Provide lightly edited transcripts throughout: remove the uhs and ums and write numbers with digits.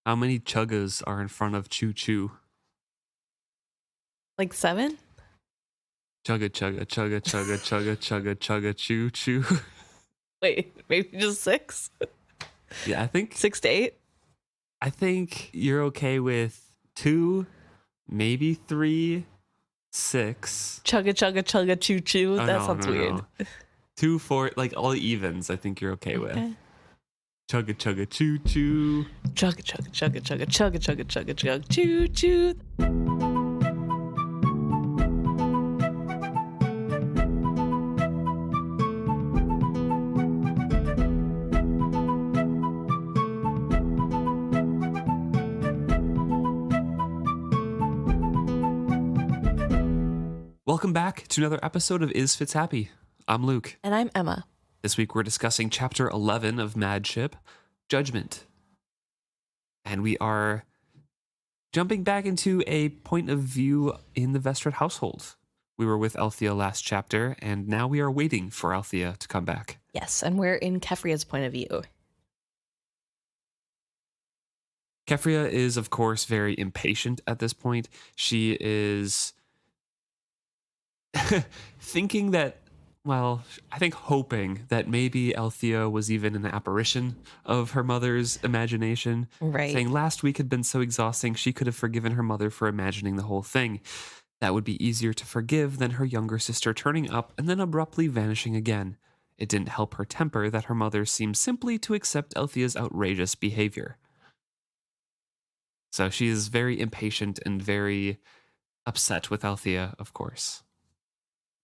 How many chuggas are in front of choo choo? Like 7? Chugga chugga chugga chugga chugga chugga chugga choo choo. Wait, maybe just 6? Yeah, I think 6 to 8? I think you're okay with 2, maybe 3, 6. Chugga chugga chugga choo choo. Oh That no, sounds no, weird. no. 2, 4, like all the evens. I think you're okay with. Chugga chugga choo choo. Chugga chugga chugga chugga chugga chugga chugga chugga choo choo. Welcome back to another episode of Is Fitz Happy? I'm Luke. And I'm Emma. This week we're discussing Chapter 11 of Madship, Judgement. And we are jumping back into a point of view in the Vestrit household. We were with Althea last chapter, and now we are waiting for Althea to come back. Yes, and we're in Keffria's point of view. Keffria is, of course, very impatient at this point. She is thinking that, well, I think hoping that maybe Althea was even an apparition of her mother's imagination. Right. Saying last week had been so exhausting, she could have forgiven her mother for imagining the whole thing. That would be easier to forgive than her younger sister turning up and then abruptly vanishing again. It didn't help her temper that her mother seemed simply to accept Althea's outrageous behavior. So she is very impatient and very upset with Althea, of course,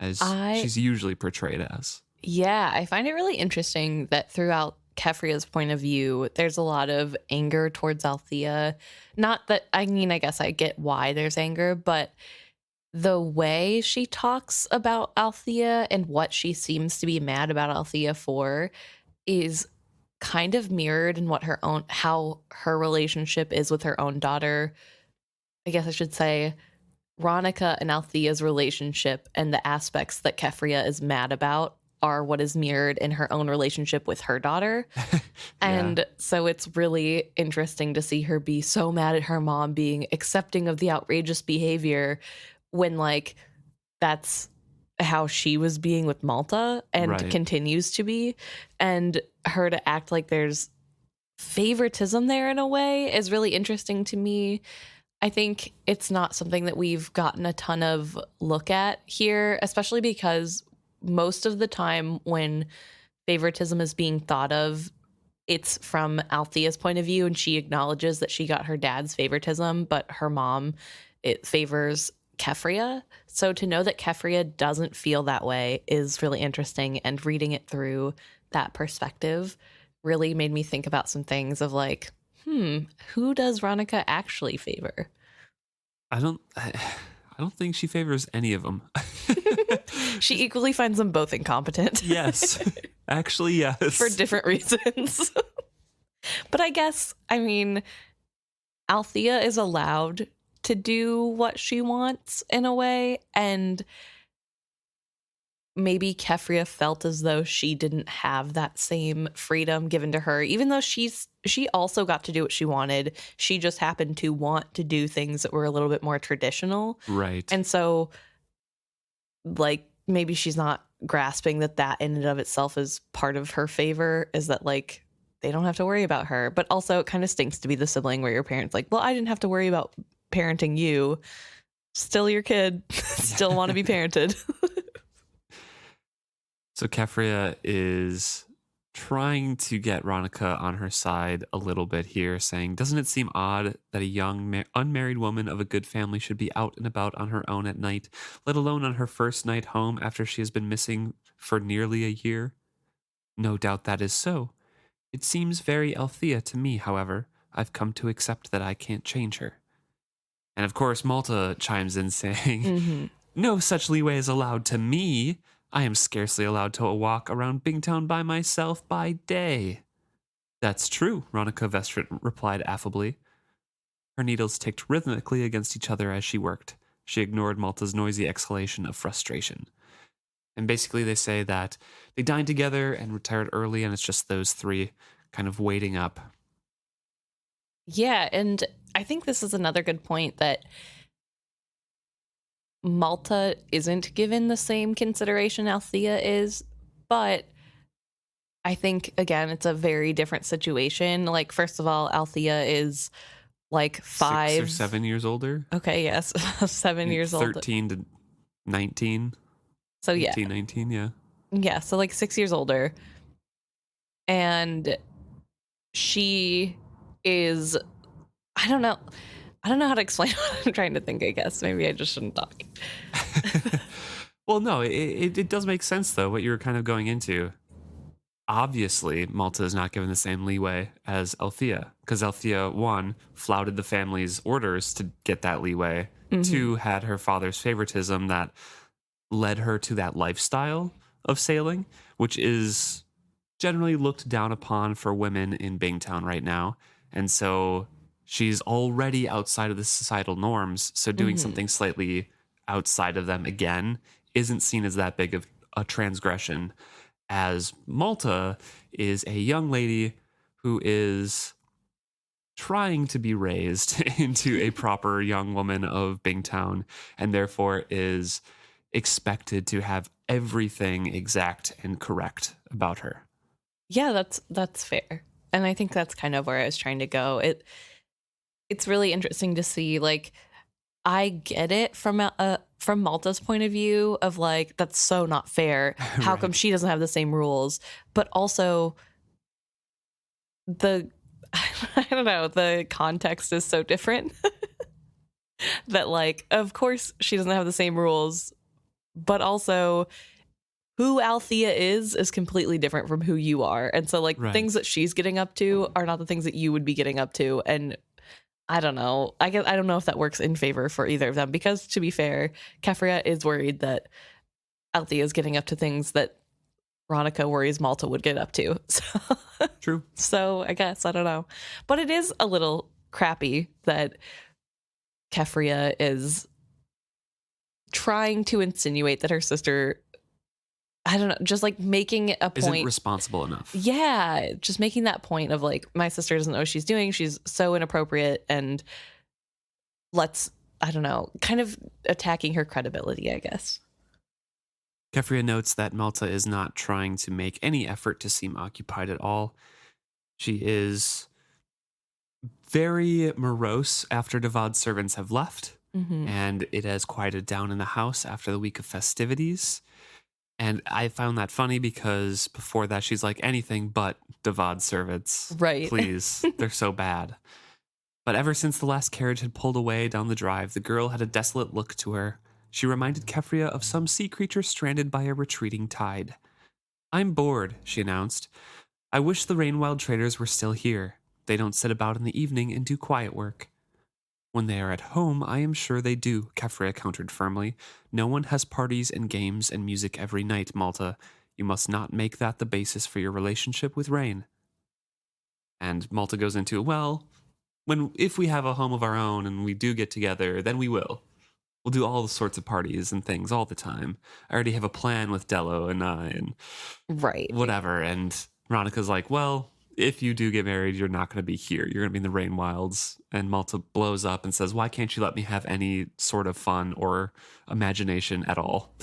as she's usually portrayed as. Yeah, I find it really interesting that throughout Keffria's point of view, there's a lot of anger towards Althea. Not that, I mean, I guess I get why there's anger, but the way she talks about Althea and what she seems to be mad about Althea for is kind of mirrored in how her relationship is with her own daughter. I guess I should say Ronica and Althea's relationship and the aspects that Keffria is mad about are what is mirrored in her own relationship with her daughter. And so it's really interesting to see her be so mad at her mom being accepting of the outrageous behavior when, like, that's how she was being with Malta and continues to be. And her to act like there's favoritism there in a way is really interesting to me. I think it's not something that we've gotten a ton of look at here, especially because most of the time when favoritism is being thought of, it's from Althea's point of view, and she acknowledges that she got her dad's favoritism, but her mom, it favors Keffria. So to know that Keffria doesn't feel that way is really interesting, and reading it through that perspective really made me think about some things of like, who does Ronica actually favor? I don't think she favors any of them. She equally finds them both incompetent. Yes. Actually, yes. For different reasons. But I guess, I mean, Althea is allowed to do what she wants in a way, and maybe Keffria felt as though she didn't have that same freedom given to her, even though she also got to do what she wanted. She just happened to want to do things that were a little bit more traditional. Right. And so, like, maybe she's not grasping that in and of itself is part of her favor, is that, like, they don't have to worry about her. But also it kind of stinks to be the sibling where your parents like, well, I didn't have to worry about parenting you. Still your kid. Still want to be parented. So Keffria is trying to get Ronica on her side a little bit here, saying, doesn't it seem odd that a young unmarried woman of a good family should be out and about on her own at night, let alone on her first night home after she has been missing for nearly a year? No doubt that is so. It seems very Althea to me, however. I've come to accept that I can't change her. And of course, Malta chimes in saying, no such leeway is allowed to me. I am scarcely allowed to walk around Bingtown by myself by day. That's true, Ronica Vestrit replied affably. Her needles ticked rhythmically against each other as she worked. She ignored Malta's noisy exhalation of frustration. And basically they say that they dined together and retired early, and it's just those three kind of waiting up. Yeah, and I think this is another good point that Malta isn't given the same consideration Althea is, but I think again it's a very different situation. Like, first of all, Althea is like 6 or 5. 7 years older. Okay, yes, 7 years old. 13 to 19. So yeah, 18, 19, yeah. yeah, so like 6 years older, and she is. I don't know. I don't know how to explain what I'm trying to think. I guess maybe I just shouldn't talk. Well, no, it does make sense, though, what you were kind of going into. Obviously, Malta is not given the same leeway as Althea, because Althea, one, flouted the family's orders to get that leeway, two, had her father's favoritism that led her to that lifestyle of sailing, which is generally looked down upon for women in Bingtown right now. And so she's already outside of the societal norms. So doing something slightly outside of them again isn't seen as that big of a transgression, as Malta is a young lady who is trying to be raised into a proper young woman of Bingtown, and therefore is expected to have everything exact and correct about her. Yeah, that's fair. And I think that's kind of where I was trying to go. It's really interesting to see, like, I get it from Malta's point of view of like, that's so not fair. How come Right. she doesn't have the same rules? But also the I don't know, the context is so different that like, of course she doesn't have the same rules, but also who Althea is completely different from who you are. And so like Right. things that she's getting up to are not the things that you would be getting up to. And I don't know. I don't know if that works in favor for either of them, because to be fair, Keffria is worried that Althea is getting up to things that Ronica worries Malta would get up to. So, True. so I guess, I don't know. But it is a little crappy that Keffria is trying to insinuate that her sister, I don't know, just like making a Isn't point. responsible enough. Yeah, just making that point of like, my sister doesn't know what she's doing. She's so inappropriate, and I don't know, kind of attacking her credibility, I guess. Keffria notes that Malta is not trying to make any effort to seem occupied at all. She is very morose after Devad's servants have left, and it has quieted down in the house after the week of festivities. And I found that funny because before that, she's like, anything but Devad's servants. Right. Please, they're so bad. But ever since the last carriage had pulled away down the drive, the girl had a desolate look to her. She reminded Keffria of some sea creature stranded by a retreating tide. I'm bored, she announced. I wish the Rainwild traders were still here. They don't sit about in the evening and do quiet work. When they are at home, I am sure they do, Keffria countered firmly. No one has parties and games and music every night, Malta. You must not make that the basis for your relationship with Rain. And Malta goes into, well, if we have a home of our own and we do get together, then we will. We'll do all sorts of parties and things all the time. I already have a plan with Dello and I and Right. whatever. And Ronica's like, well, if you do get married, you're not going to be here. You're going to be in the Rain Wilds. And Malta blows up and says, why can't you let me have any sort of fun or imagination at all?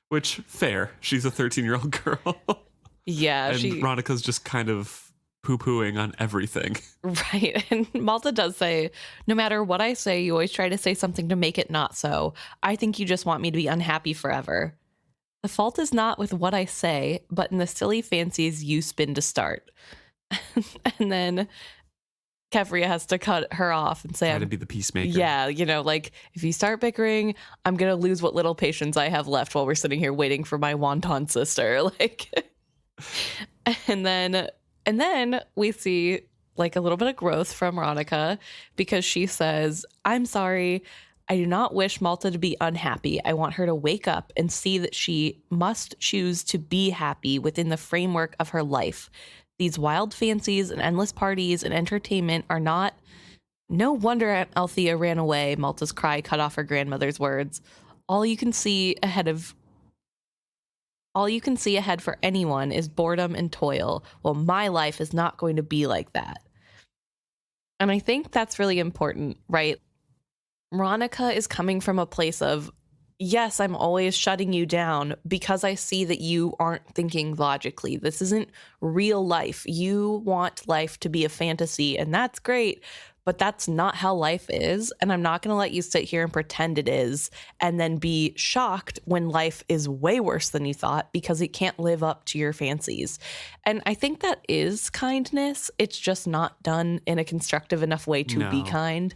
Which, fair. She's a 13-year-old girl. Yeah. And Ronica's just kind of poo-pooing on everything. Right. And Malta does say, no matter what I say, you always try to say something to make it not so. I think you just want me to be unhappy forever. The fault is not with what I say, but in the silly fancies you spin to start. And then Keffria has to cut her off and say, Try to be the peacemaker. yeah, like, if you start bickering, I'm going to lose what little patience I have left while we're sitting here waiting for my wonton sister. Like, and then we see like a little bit of growth from Ronica, because she says, I'm sorry. I do not wish Malta to be unhappy. I want her to wake up and see that she must choose to be happy within the framework of her life. These wild fancies and endless parties and entertainment are not. No wonder Althea ran away. Malta's cry cut off her grandmother's words. All you can see ahead for anyone is boredom and toil. Well, my life is not going to be like that. And I think that's really important, right? Ronica is coming from a place of, yes, I'm always shutting you down because I see that you aren't thinking logically. This isn't real life. You want life to be a fantasy, and that's great, but that's not how life is. And I'm not going to let you sit here and pretend it is and then be shocked when life is way worse than you thought because it can't live up to your fancies. And I think that is kindness. It's just not done in a constructive enough way to be No. kind.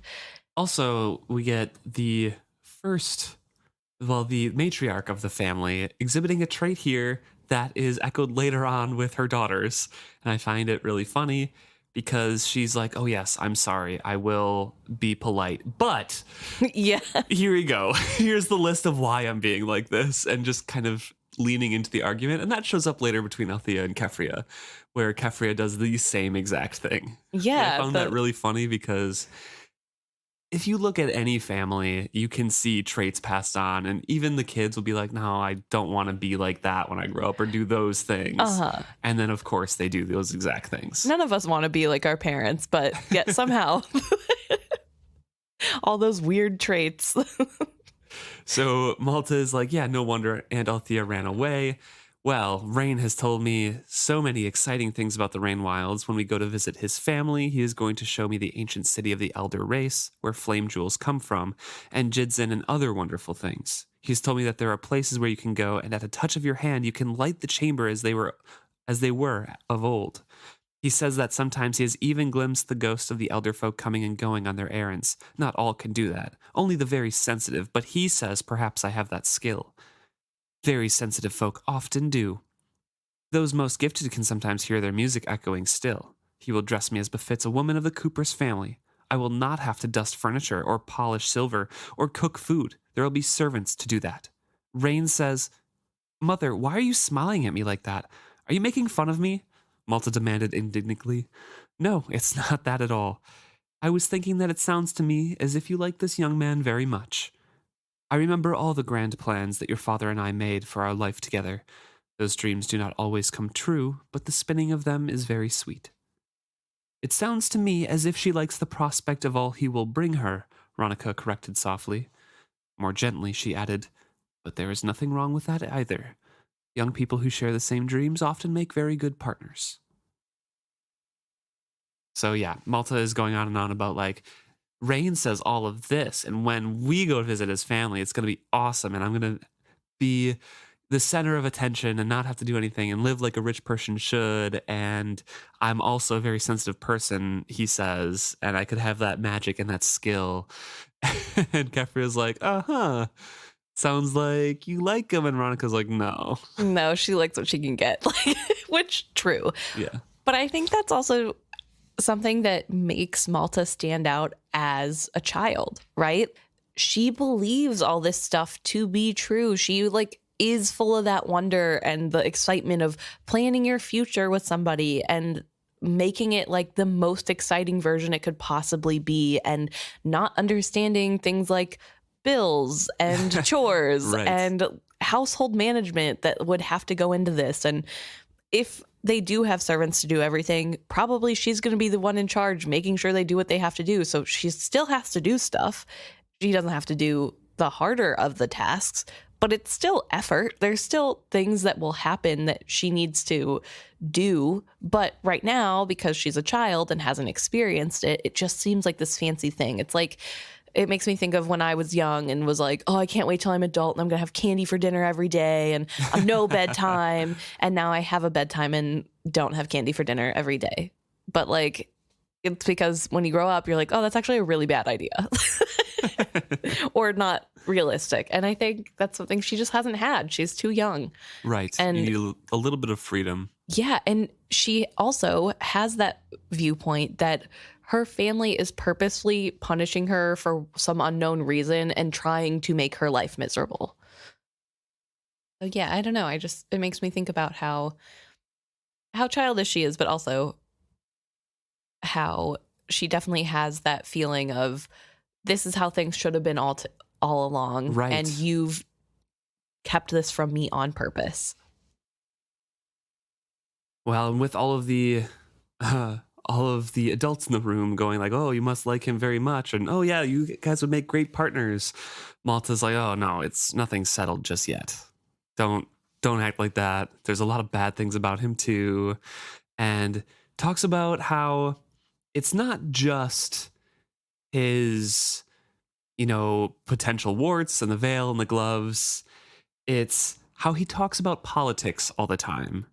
Also, we get the matriarch of the family exhibiting a trait here that is echoed later on with her daughters. And I find it really funny because she's like, oh, yes, I'm sorry. I will be polite. But Yeah. here we go. Here's the list of why I'm being like this, and just kind of leaning into the argument. And that shows up later between Althea and Keffria, where Keffria does the same exact thing. Yeah. I found that really funny because if you look at any family, you can see traits passed on, and even the kids will be like, no, I don't want to be like that when I grow up or do those things. And then, of course, they do those exact things. None of us want to be like our parents, but yet somehow all those weird traits. So Malta is like, yeah, no wonder Aunt Althea ran away. Well, Rain has told me so many exciting things about the Rain Wilds. When we go to visit his family, he is going to show me the ancient city of the Elder race, where flame jewels come from, and Judgement and other wonderful things. He's told me that there are places where you can go, and at a touch of your hand, you can light the chamber as they were of old. He says that sometimes he has even glimpsed the ghosts of the elder folk coming and going on their errands. Not all can do that, only the very sensitive, but he says perhaps I have that skill. Very sensitive folk often do. Those most gifted can sometimes hear their music echoing still. He will dress me as befits a woman of the Cooper's family. I will not have to dust furniture or polish silver or cook food. There will be servants to do that. Rain says, Mother, why are you smiling at me like that? Are you making fun of me? Malta demanded indignantly. No, it's not that at all. I was thinking that it sounds to me as if you like this young man very much. I remember all the grand plans that your father and I made for our life together. Those dreams do not always come true, but the spinning of them is very sweet. It sounds to me as if she likes the prospect of all he will bring her, Ronica corrected softly. More gently, she added, but there is nothing wrong with that either. Young people who share the same dreams often make very good partners. So yeah, Malta is going on and on about like, Rain says all of this, and when we go to visit his family, it's going to be awesome, and I'm going to be the center of attention and not have to do anything and live like a rich person should, and I'm also a very sensitive person, he says, and I could have that magic and that skill. And Keffria's like, sounds like you like him, and Ronica's like, no. No, she likes what she can get, which true. Yeah. But I think that's also something that makes Malta stand out as a child, right? She believes all this stuff to be true. She is full of that wonder and the excitement of planning your future with somebody and making it like the most exciting version it could possibly be, and not understanding things like bills and chores Right. and household management that would have to go into this. And if they do have servants to do everything, probably she's going to be the one in charge, making sure they do what they have to do. So she still has to do stuff. She doesn't have to do the harder of the tasks, but it's still effort. There's still things that will happen that she needs to do. But right now, because she's a child and hasn't experienced it, it just seems like this fancy thing. It's like, it makes me think of when I was young and was like, oh, I can't wait till I'm adult and I'm going to have candy for dinner every day and no bedtime. And now I have a bedtime and don't have candy for dinner every day. But like, it's because when you grow up, you're like, oh, that's actually a really bad idea or not realistic. And I think that's something she just hasn't had. She's too young. Right. And you need a little bit of freedom. Yeah. And she also has that viewpoint that her family is purposely punishing her for some unknown reason and trying to make her life miserable. So yeah, I don't know. It makes me think about how childish she is, but also how she definitely has that feeling of this is how things should have been all along. Right. And you've kept this from me on purpose. Well, and with all of the all of the adults in the room going like, oh, you must like him very much. And, oh, yeah, you guys would make great partners. Malta's like, oh, no, it's nothing settled just yet. Don't act like that. There's a lot of bad things about him, too. And talks about how it's not just his, potential warts and the veil and the gloves. It's how he talks about politics all the time.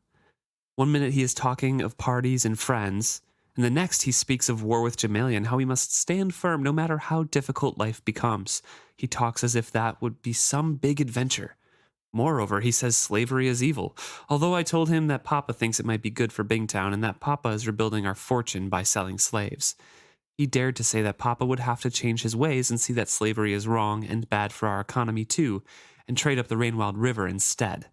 One minute he is talking of parties and friends, and the next he speaks of war with Jamelia and how he must stand firm no matter how difficult life becomes. He talks as if that would be some big adventure. Moreover, he says slavery is evil, although I told him that Papa thinks it might be good for Bingtown and that Papa is rebuilding our fortune by selling slaves. He dared to say that Papa would have to change his ways and see that slavery is wrong and bad for our economy too, and trade up the Rainwild River instead.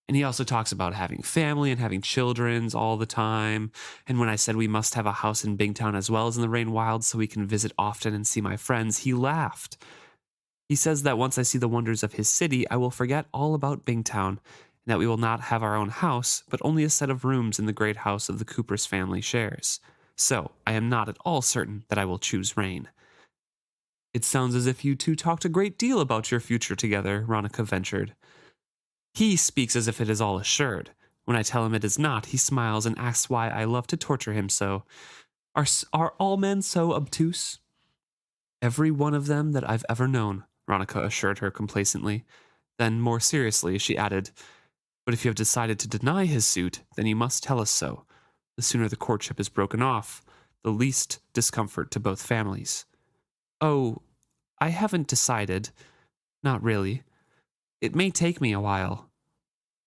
And he also talks about having family and having children all the time. And when I said we must have a house in Bingtown as well as in the Rainwild so we can visit often and see my friends, he laughed. He says that once I see the wonders of his city, I will forget all about Bingtown, and that we will not have our own house, but only a set of rooms in the great house of the Cooper's family shares. So I am not at all certain that I will choose Rain. It sounds as if you two talked a great deal about your future together, Ronica ventured. He speaks as if it is all assured. When I tell him it is not, he smiles and asks why I love to torture him so. Are all men so obtuse? Every one of them that I've ever known, Ronica assured her complacently. Then, more seriously, she added, but if you have decided to deny his suit, then you must tell us so. The sooner the courtship is broken off, the least discomfort to both families. Oh, I haven't decided. Not really. It may take me a while.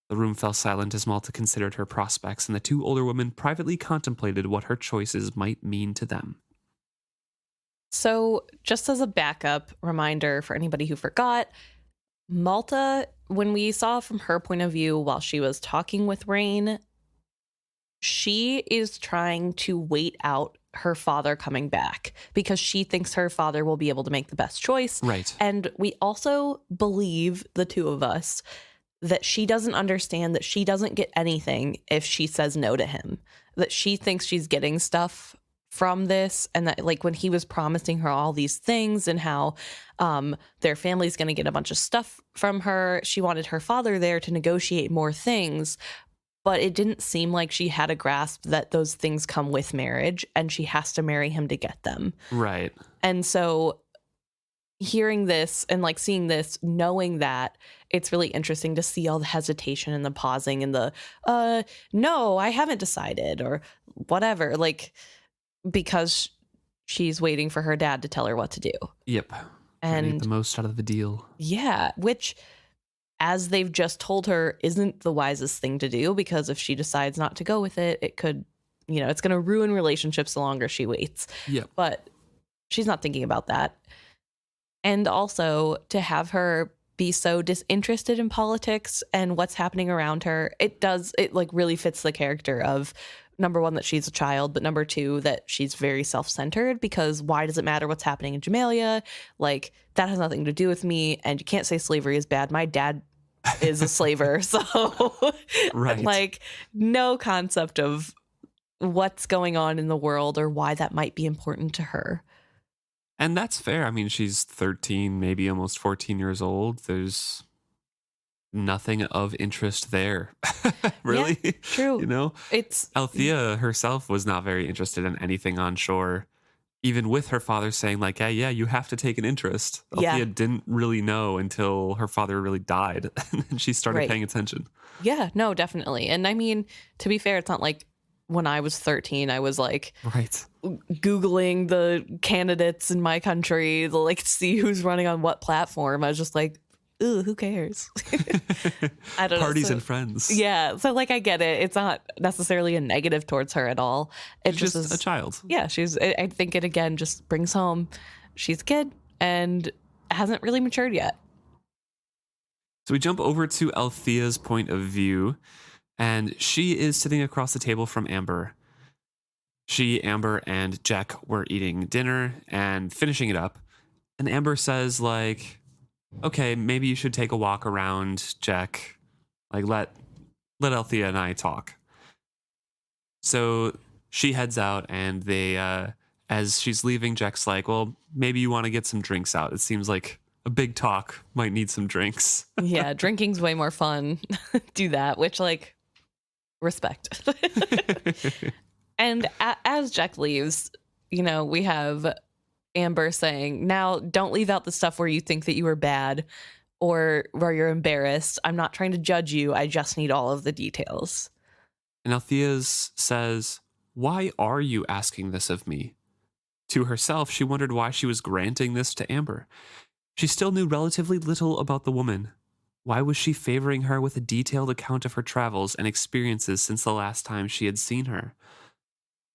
The room fell silent as Malta considered her prospects, and the two older women privately contemplated what her choices might mean to them. So, just as a backup reminder for anybody who forgot, Malta, when we saw from her point of view while she was talking with Rain, she is trying to wait out her father coming back because she thinks her father will be able to make the best choice. Right. And we also believe, the two of us, that she doesn't understand that she doesn't get anything if she says no to him, that she thinks she's getting stuff from this, and that like when he was promising her all these things and how their family's going to get a bunch of stuff from her, she wanted her father there to negotiate more things. But it didn't seem like she had a grasp that those things come with marriage and she has to marry him to get them. Right. And so hearing this and like seeing this, knowing that, it's really interesting to see all the hesitation and the pausing and the, no, I haven't decided or whatever, like, because she's waiting for her dad to tell her what to do. Yep. And get the most out of the deal. Yeah, which, as they've just told her, isn't the wisest thing to do, because if she decides not to go with it, it could, it's going to ruin relationships the longer she waits. Yep. But she's not thinking about that. And also to have her be so disinterested in politics and what's happening around her, it like really fits the character of, number one, that she's a child, but number two, that she's very self-centered, because why does it matter what's happening in Jamelia? Like, that has nothing to do with me, and you can't say slavery is bad. My dad is a slaver, so right. Like, no concept of what's going on in the world or why that might be important to her. And that's fair. I mean, she's 13, maybe almost 14 years old. There's nothing of interest there. Really? Yeah, true. It's Althea herself was not very interested in anything on shore, even with her father saying like, hey, yeah, you have to take an interest. Althea didn't really know until her father really died and she started paying attention. Yeah, no, definitely. And I mean, to be fair, it's not like when I was 13, I was like Googling the candidates in my country to like see who's running on what platform. I was just like, ooh, who cares? I don't know. Parties and friends. Yeah. So like, I get it. It's not necessarily a negative towards her at all. It's just a child. Yeah. I think it again just brings home she's a kid and hasn't really matured yet. So we jump over to Althea's point of view, and she is sitting across the table from Amber. She, Amber, and Jack were eating dinner and finishing it up. And Amber says, like, okay, maybe you should take a walk around, Jack. Like, let Althea and I talk. So she heads out, and they, as she's leaving, Jack's like, well, maybe you want to get some drinks out. It seems like a big talk might need some drinks. Yeah, drinking's way more fun. Do that, which, like, respect. And as Jack leaves, you know, we have Amber saying, now don't leave out the stuff where you think that you were bad or where you're embarrassed. I'm not trying to judge you. I just need all of the details. And Althea says, why are you asking this of me? To herself, she wondered why she was granting this to Amber. She still knew relatively little about the woman. Why was she favoring her with a detailed account of her travels and experiences since the last time she had seen her?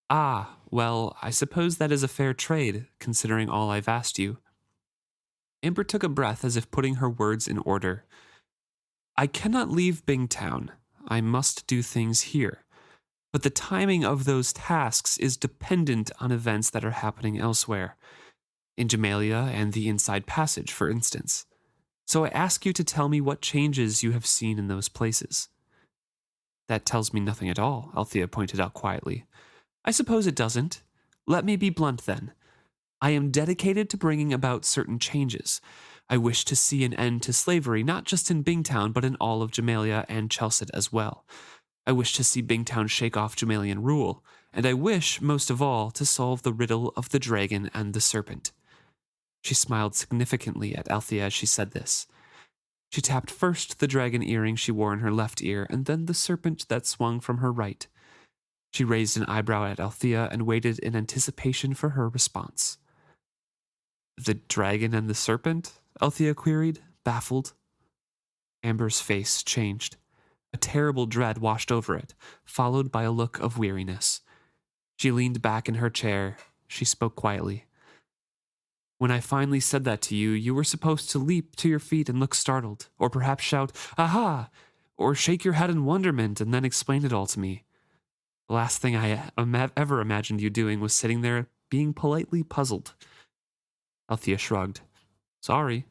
Ah, well, I suppose that is a fair trade, considering all I've asked you. Amber took a breath as if putting her words in order. I cannot leave Bingtown. I must do things here. But the timing of those tasks is dependent on events that are happening elsewhere. In Jamelia and the Inside Passage, for instance. So I ask you to tell me what changes you have seen in those places. That tells me nothing at all, Althea pointed out quietly. I suppose it doesn't. Let me be blunt then. I am dedicated to bringing about certain changes. I wish to see an end to slavery, not just in Bingtown, but in all of Jamelia and Chelsea as well. I wish to see Bingtown shake off Jamelian rule, and I wish, most of all, to solve the riddle of the dragon and the serpent. She smiled significantly at Althea as she said this. She tapped first the dragon earring she wore in her left ear, and then the serpent that swung from her right. She raised an eyebrow at Althea and waited in anticipation for her response. The dragon and the serpent? Althea queried, baffled. Amber's face changed. A terrible dread washed over it, followed by a look of weariness. She leaned back in her chair. She spoke quietly. When I finally said that to you, you were supposed to leap to your feet and look startled, or perhaps shout, "Aha!" or shake your head in wonderment and then explain it all to me. The last thing I ever imagined you doing was sitting there being politely puzzled. Althea shrugged. Sorry.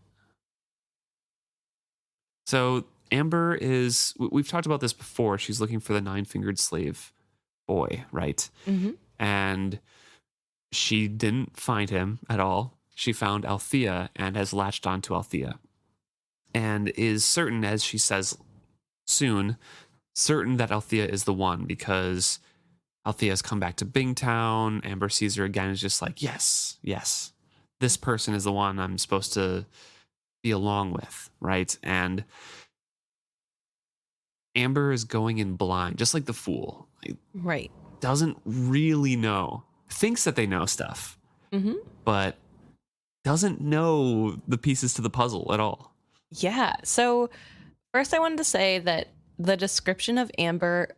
So Amber is, we've talked about this before, she's looking for the nine-fingered slave boy, right? Mm-hmm. And she didn't find him at all. She found Althea and has latched onto Althea. And is certain, as she says soon, certain that Althea is the one because Althea has come back to Bingtown. Amber sees her again and is just like, yes, this person is the one I'm supposed to be along with, right? And Amber is going in blind, just like the fool. Right. Doesn't really know. Thinks that they know stuff, but doesn't know the pieces to the puzzle at all. Yeah. So first I wanted to say that the description of Amber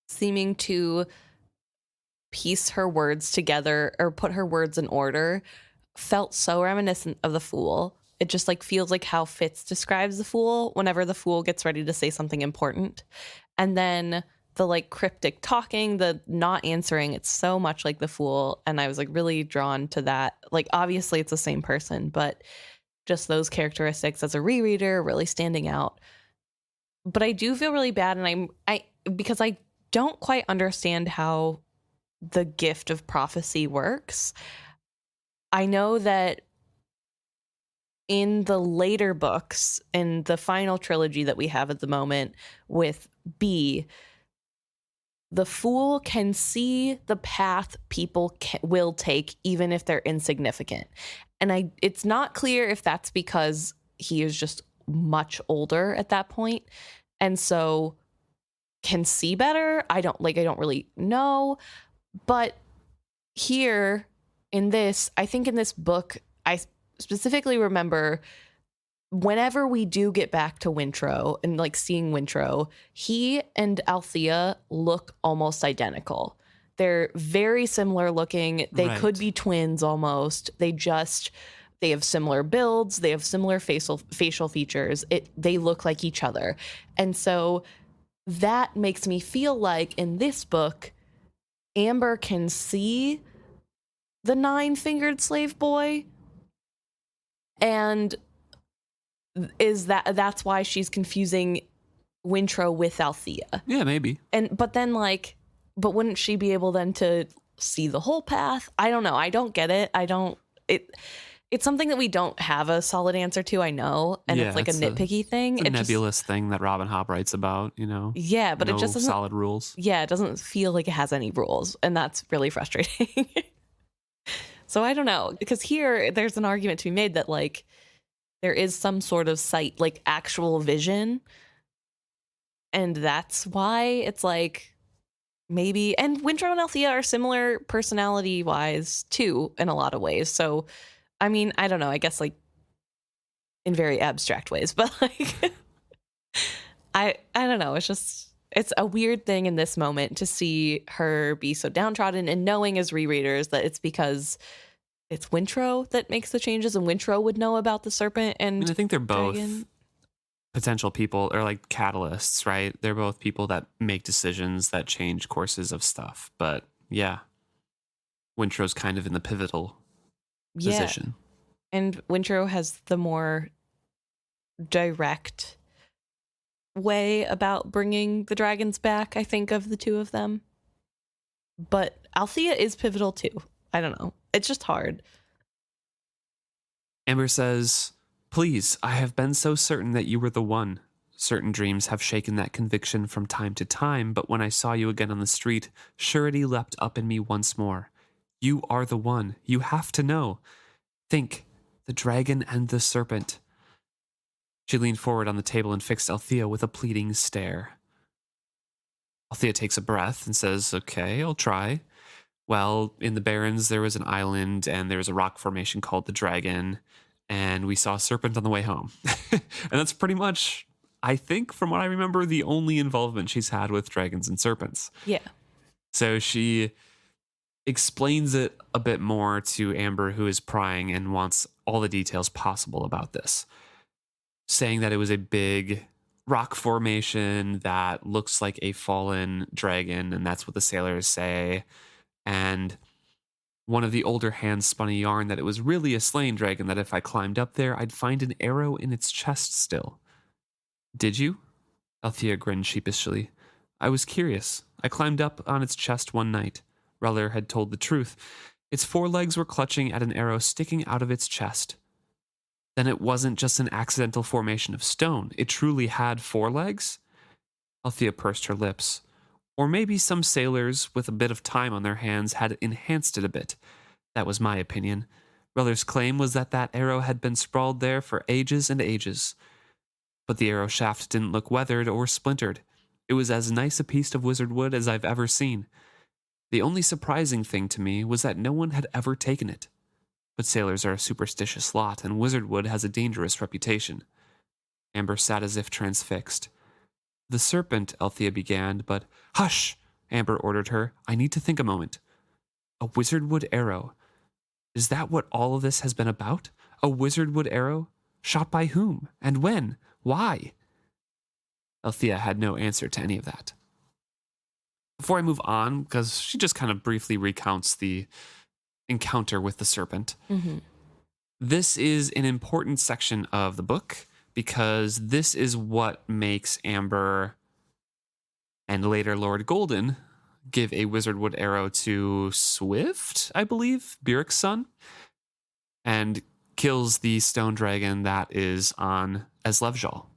seeming to piece her words together or put her words in order felt so reminiscent of the fool. It just like feels like how Fitz describes the fool whenever the fool gets ready to say something important. And then the like cryptic talking, the not answering, it's so much like the fool. And I was like really drawn to that. Like obviously it's the same person, but just those characteristics as a rereader really standing out. But I do feel really bad, and I because I don't quite understand how the gift of prophecy works. I know that in the later books, in the final trilogy that we have at the moment with B, the fool can see the path people will take even if they're insignificant. And it's not clear if that's because he is just much older at that point and so can see better. I don't really know. But here in this, I think in this book, I specifically remember whenever we do get back to Wintro and like seeing Wintro, he and Althea look almost identical. They're very similar looking. They could be twins almost. They have similar builds. They have similar facial features. They look like each other. And so that makes me feel like in this book, Amber can see the nine-fingered slave boy, and that's why she's confusing Wintro with Althea. Yeah, maybe. But then like but wouldn't she be able then to see the whole path? I don't know. I don't get it. It's something that we don't have a solid answer to, I know, and it's like a nitpicky thing. It's a nebulous thing that Robin Hobb writes about, you know? Yeah, but it just doesn't... solid rules. Yeah, it doesn't feel like it has any rules, and that's really frustrating. So I don't know, because here there's an argument to be made that, like, there is some sort of sight, like actual vision, and that's why it's like maybe... And Winthrop and Althea are similar personality-wise, too, in a lot of ways, so... I mean, I don't know, I guess, like, in very abstract ways, but, like, I don't know, it's a weird thing in this moment to see her be so downtrodden, and knowing as rereaders that it's because it's Winthrop that makes the changes, and Winthrop would know about the serpent and I think they're both dragon. Potential people, or like catalysts, right? They're both people that make decisions that change courses of stuff, but yeah, Wintrop's kind of in the pivotal position. And Winthrop has the more direct way about bringing the dragons back, I think, of the two of them. But Althea is pivotal too. I don't know. It's just hard. Amber says, "Please, I have been so certain that you were the one. Certain dreams have shaken that conviction from time to time, but when I saw you again on the street, surety leapt up in me once more. You are the one. You have to know. Think, the dragon and the serpent." She leaned forward on the table and fixed Althea with a pleading stare. Althea takes a breath and says, "Okay, I'll try. Well, in the Barrens, there was an island and there was a rock formation called the Dragon, and we saw a serpent on the way home." And that's pretty much, I think, from what I remember, the only involvement she's had with dragons and serpents. Yeah. So she explains it a bit more to Amber, who is prying and wants all the details possible about this, saying that it was a big rock formation that looks like a fallen dragon, and that's what the sailors say. And one of the older hands spun a yarn that it was really a slain dragon, that if I climbed up there, I'd find an arrow in its chest still. "Did you?" Althea grinned sheepishly. "I was curious. I climbed up on its chest one night. Reller had told the truth. Its forelegs were clutching at an arrow sticking out of its chest. Then it wasn't just an accidental formation of stone. It truly had forelegs?" Althea pursed her lips. "Or maybe some sailors with a bit of time on their hands had enhanced it a bit. That was my opinion. Reller's claim was that that arrow had been sprawled there for ages and ages. But the arrow shaft didn't look weathered or splintered. It was as nice a piece of wizard wood as I've ever seen. The only surprising thing to me was that no one had ever taken it. But sailors are a superstitious lot, and wizard wood has a dangerous reputation." Amber sat as if transfixed. "The serpent," Althea began, but... "Hush!" Amber ordered her. "I need to think a moment. A wizard wood arrow. Is that what all of this has been about? A wizard wood arrow? Shot by whom? And when? Why?" Althea had no answer to any of that. Before I move on, because she just kind of briefly recounts the encounter with the serpent, this is an important section of the book, because this is what makes Amber and later Lord Golden give a wizard wood arrow to Swift, I believe, Byric's son, and kills the stone dragon that is on Eslevjal.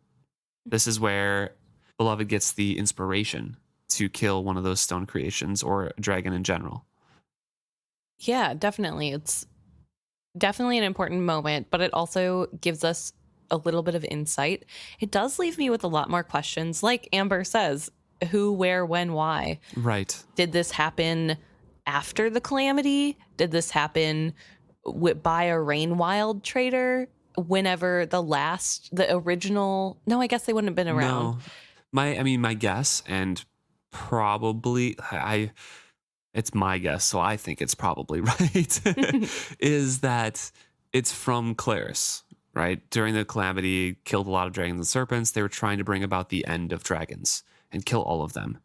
This is where Beloved gets the inspiration to kill one of those stone creations, or a dragon in general. Yeah, definitely. It's definitely an important moment, but it also gives us a little bit of insight. It does leave me with a lot more questions. Like Amber says, who, where, when, why? Right. Did this happen after the calamity? Did this happen by a Rainwild trader? Whenever the original... No, I guess they wouldn't have been around. No. My guess, and probably... It's my guess, so I think it's probably right, is that it's from Claris, right? During the calamity, killed a lot of dragons and serpents. They were trying to bring about the end of dragons and kill all of them.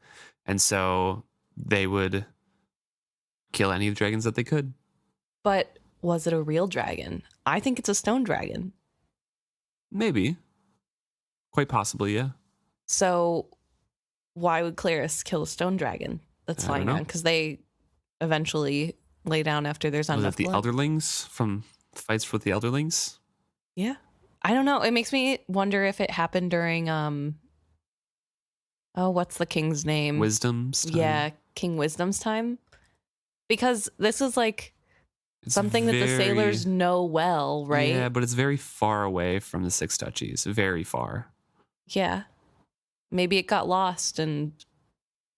And so they would kill any of the dragons that they could. But was it a real dragon? I think it's a stone dragon. Maybe. Quite possibly, yeah. So why would Claris kill a stone dragon? that's I don't flying know. around? Because they eventually lay down after there's not Was enough it the blood. Elderlings from Fights with the Elderlings? Yeah. I don't know. It makes me wonder if it happened during what's the king's name? Wisdom's time? Yeah, King Wisdom's time. Because this is like It's something that the sailors know well, right? Yeah, but it's very far away from the Six Duchies. Very far. Yeah. Maybe it got lost and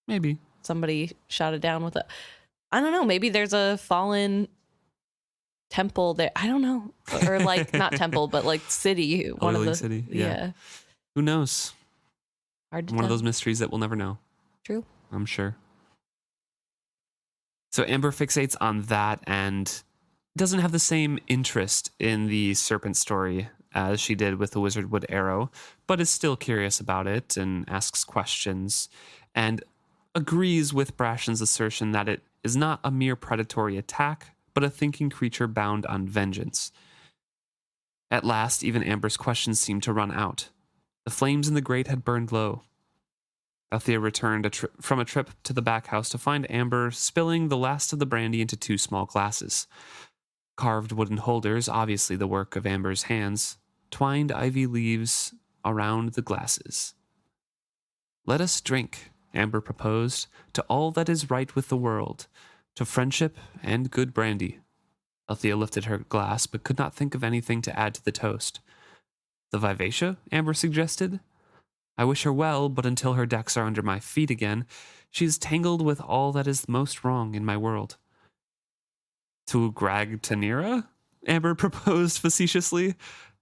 Maybe. somebody shot it down with a... I don't know. Maybe there's a fallen temple there. I don't know. Or like, not temple, but like city. One of Elderling the... City. Yeah. Who knows? Hard to One of tell. those mysteries that we'll never know. True. I'm sure. So Amber fixates on that and doesn't have the same interest in the serpent story as she did with the Wizardwood Arrow, but is still curious about it and asks questions and agrees with Brashen's assertion that it is not a mere predatory attack, but a thinking creature bound on vengeance. At last, even Amber's questions seemed to run out. The flames in the grate had burned low. Althea returned from a trip to the back house to find Amber spilling the last of the brandy into 2 small glasses. Carved wooden holders, obviously the work of Amber's hands, twined ivy leaves around the glasses. "Let us drink," Amber proposed, "to all that is right with the world, to friendship and good brandy." Althea lifted her glass but could not think of anything to add to the toast. "The Vivacia?" Amber suggested. "I wish her well, but until her decks are under my feet again, she is tangled with all that is most wrong in my world." "To Grag Tanira?" Amber proposed facetiously.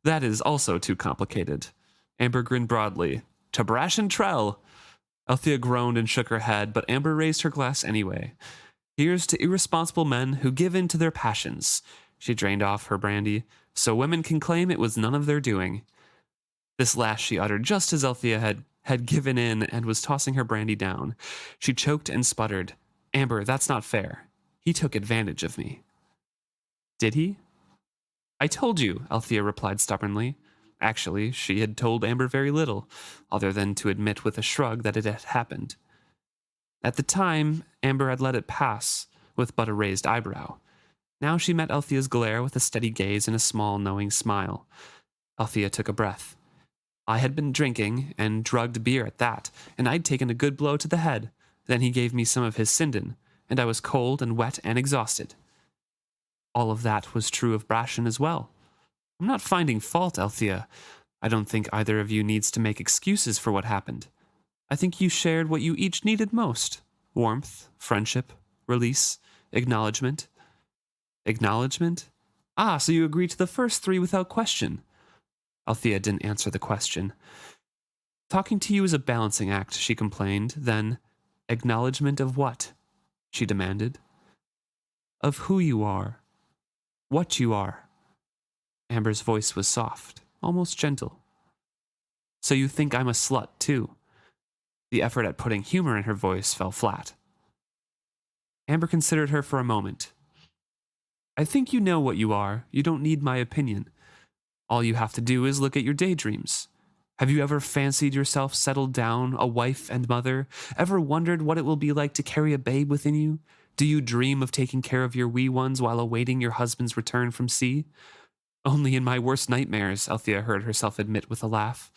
"That is also too complicated." Amber grinned broadly. "To Brash and Trell." Althea groaned and shook her head, but Amber raised her glass anyway. "Here's to irresponsible men who give in to their passions." She drained off her brandy, "so women can claim it was none of their doing." This last she uttered just as Althea had given in and was tossing her brandy down. She choked and sputtered. "Amber, that's not fair. He took advantage of me." "Did he?" "I told you," Althea replied stubbornly. Actually, she had told Amber very little, other than to admit with a shrug that it had happened. At the time, Amber had let it pass, with but a raised eyebrow. Now she met Althea's glare with a steady gaze and a small, knowing smile. Althea took a breath. "I had been drinking, and drugged beer at that, and I'd taken a good blow to the head. Then he gave me some of his Sindon, and I was cold and wet and exhausted." "All of that was true of Brashen as well. I'm not finding fault, Althea. I don't think either of you needs to make excuses for what happened. I think you shared what you each needed most: warmth, friendship, release, acknowledgement." "Acknowledgement? Ah, so you agree to the first 3 without question." Althea didn't answer the question. "Talking to you is a balancing act," she complained. Then, "Acknowledgement of what?" she demanded. "Of who you are. What you are." Amber's voice was soft, almost gentle. "So you think I'm a slut, too?" The effort at putting humor in her voice fell flat. Amber considered her for a moment. "I think you know what you are. You don't need my opinion. All you have to do is look at your daydreams. Have you ever fancied yourself settled down, a wife and mother? Ever wondered what it will be like to carry a babe within you? Do you dream of taking care of your wee ones while awaiting your husband's return from sea?" "Only in my worst nightmares," Althea heard herself admit with a laugh.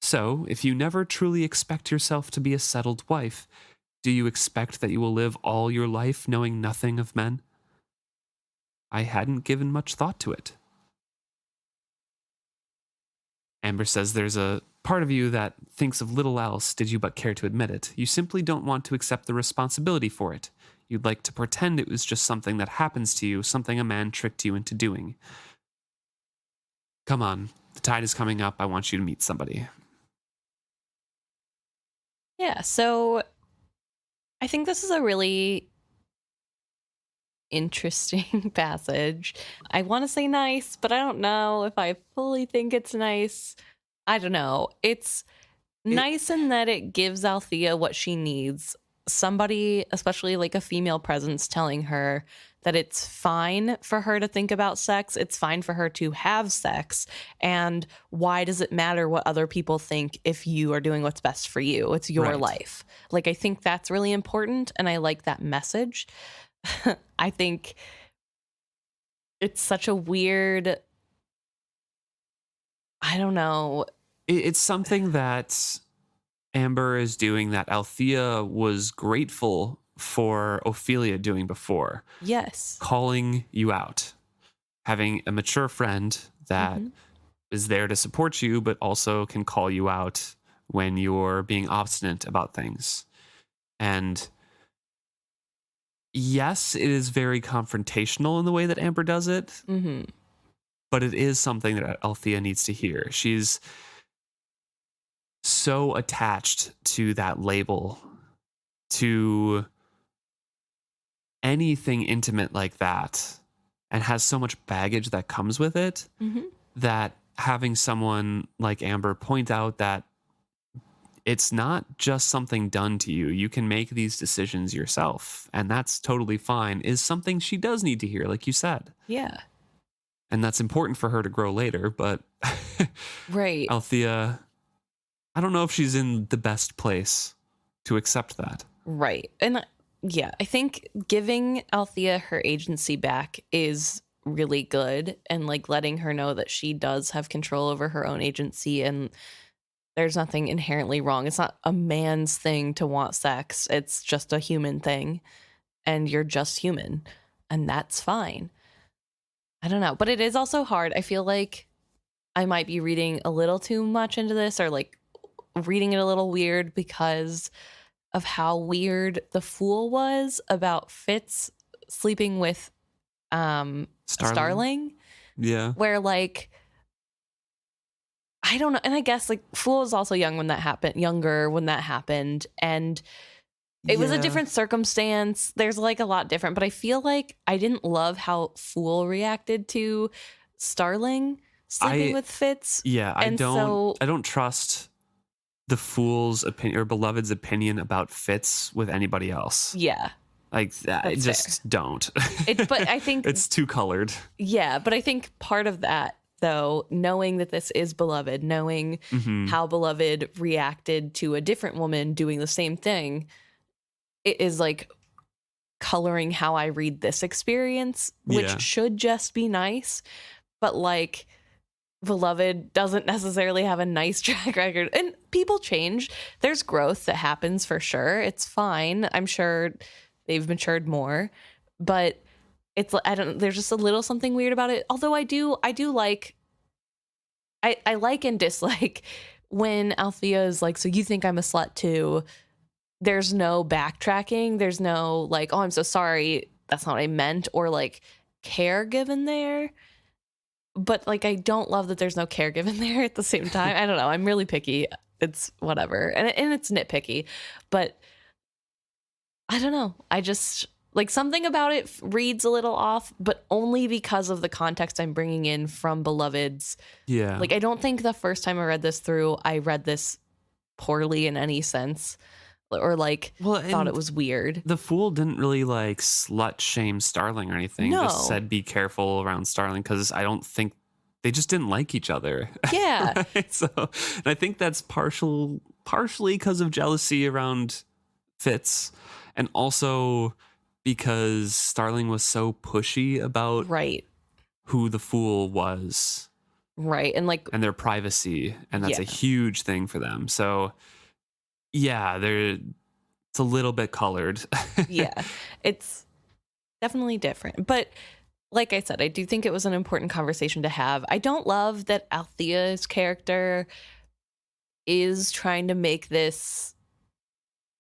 "So, if you never truly expect yourself to be a settled wife, do you expect that you will live all your life knowing nothing of men?" "I hadn't given much thought to it." Amber says there's a part of you that thinks of little else did you but care to admit it. You simply don't want to accept the responsibility for it. You'd like to pretend it was just something that happens to you, something a man tricked you into doing. Come on, the tide is coming up. I want you to meet somebody. Yeah, so I think this is a really interesting passage. I want to say nice, but I don't know if I fully think it's nice. I don't know. It's nice in that it gives Althea what she needs somebody, especially like a female presence, telling her that it's fine for her to think about sex, it's fine for her to have sex, and why does it matter what other people think if you are doing what's best for you? It's your Right. life. Like, I think that's really important, and I like that message. I think it's such a weird, I don't know. It's something that Amber is doing that Althea was grateful for Ophelia doing before. Yes. Calling you out. Having a mature friend that is there to support you, but also can call you out when you're being obstinate about things. And yes, it is very confrontational in the way that Amber does it, but it is something that Althea needs to hear. She's so attached to that label, to anything intimate like that, and has so much baggage that comes with it, that having someone like Amber point out that it's not just something done to you. You can make these decisions yourself, and that's totally fine, is something she does need to hear, like you said. Yeah. And that's important for her to grow later, but Right. Althea, I don't know if she's in the best place to accept that. Right. And yeah, I think giving Althea her agency back is really good, and like letting her know that she does have control over her own agency, and there's nothing inherently wrong. It's not a man's thing to want sex. It's just a human thing, and you're just human, and that's fine. I don't know, but it is also hard. I feel like I might be reading a little too much into this, or like reading it a little weird because of how weird the Fool was about Fitz sleeping with Starling. Yeah. Where like, I don't know. And I guess like Fool was also younger when that happened. And it was a different circumstance. There's like a lot different, but I feel like I didn't love how Fool reacted to Starling sleeping with Fitz. Yeah, I don't trust the Fool's opinion or Beloved's opinion about Fitz with anybody else. Yeah. Like that, That's just fair. don't. But I think it's too colored. Yeah, but I think part of that, though, knowing that this is Beloved, knowing how Beloved reacted to a different woman doing the same thing, it is like coloring how I read this experience, which should just be nice. But like, Beloved doesn't necessarily have a nice track record, and people change. There's growth that happens for sure. It's fine. I'm sure they've matured more, but it's, I don't, there's just a little something weird about it. Although I do like, I like and dislike when Althea is like, so you think I'm a slut too? There's no backtracking. There's no like, oh, I'm so sorry, that's not what I meant, or like care given there. But like, I don't love that there's no care given there at the same time. I don't know. I'm really picky. It's whatever. And it's nitpicky, but I don't know. I just like, something about it reads a little off, but only because of the context I'm bringing in from Beloved's. Yeah. Like, I don't think the first time I read this through, I read this poorly in any sense, or like thought it was weird. The Fool didn't really like slut shame Starling or anything. No. Just said be careful around Starling, because I don't think they just didn't like each other. Yeah. Right? So, and I think that's partially because of jealousy around Fitz, and also because Starling was so pushy about who the Fool was. Right. And like, and their privacy, and that's a huge thing for them. So yeah, it's a little bit colored. Yeah, it's definitely different. But like I said, I do think it was an important conversation to have. I don't love that Althea's character is trying to make this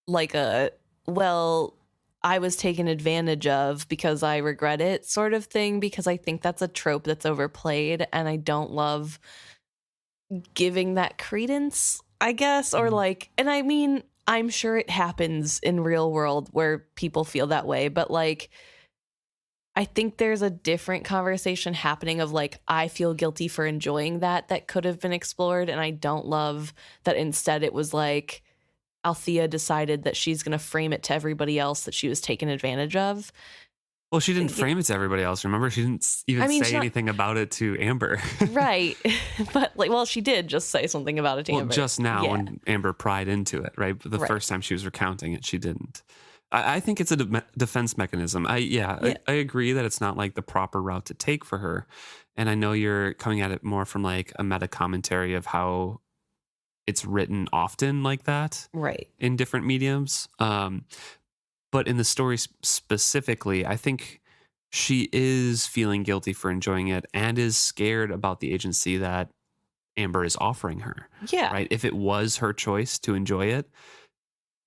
like a, well, I was taken advantage of because I regret it sort of thing, because I think that's a trope that's overplayed, and I don't love giving that credence, I guess, or like, and I mean, I'm sure it happens in real world where people feel that way, but like, I think there's a different conversation happening of like, I feel guilty for enjoying that could have been explored, and I don't love that instead it was like, Althea decided that she's going to frame it to everybody else that she was taken advantage of. Well, she didn't frame it to everybody else. Remember, she didn't even say anything about it to Amber. Right. But like, well, she did just say something about it to Amber. Well, just now when Amber pried into it, right? But the first time she was recounting it, she didn't. I think it's a defense mechanism. I agree that it's not like the proper route to take for her. And I know you're coming at it more from like a meta commentary of how it's written often like that. Right. In different mediums. But in the story specifically, I think she is feeling guilty for enjoying it and is scared about the agency that Amber is offering her. Yeah. Right. If it was her choice to enjoy it,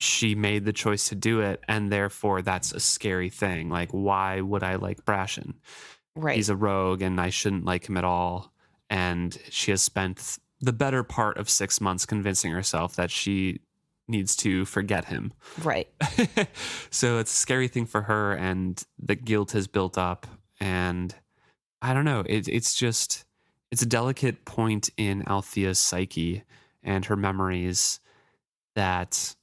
she made the choice to do it. And therefore, that's a scary thing. Like, why would I like Brashen? Right. He's a rogue and I shouldn't like him at all. And she has spent the better part of 6 months convincing herself that she needs to forget him. Right. So it's a scary thing for her, and the guilt has built up. And I don't know. It's a delicate point in Althea's psyche and her memories that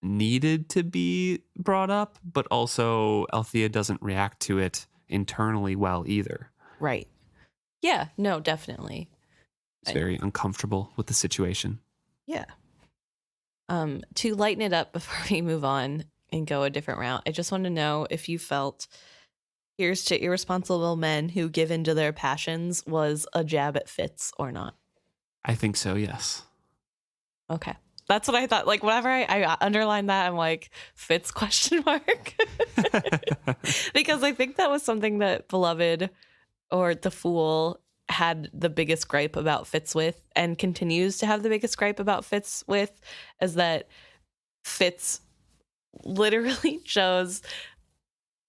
needed to be brought up, but also Althea doesn't react to it internally well either. Right. Yeah, no, definitely. It's very uncomfortable with the situation. Yeah. To lighten it up before we move on and go a different route, I just want to know if you felt here's to irresponsible men who give in to their passions was a jab at Fitz or not. I think so, yes. Okay. That's what I thought. Like, whenever I underline that, I'm like, Fitz ? Because I think that was something that Beloved or The Fool had the biggest gripe about Fitz with, and continues to have the biggest gripe about Fitz with, is that Fitz literally chose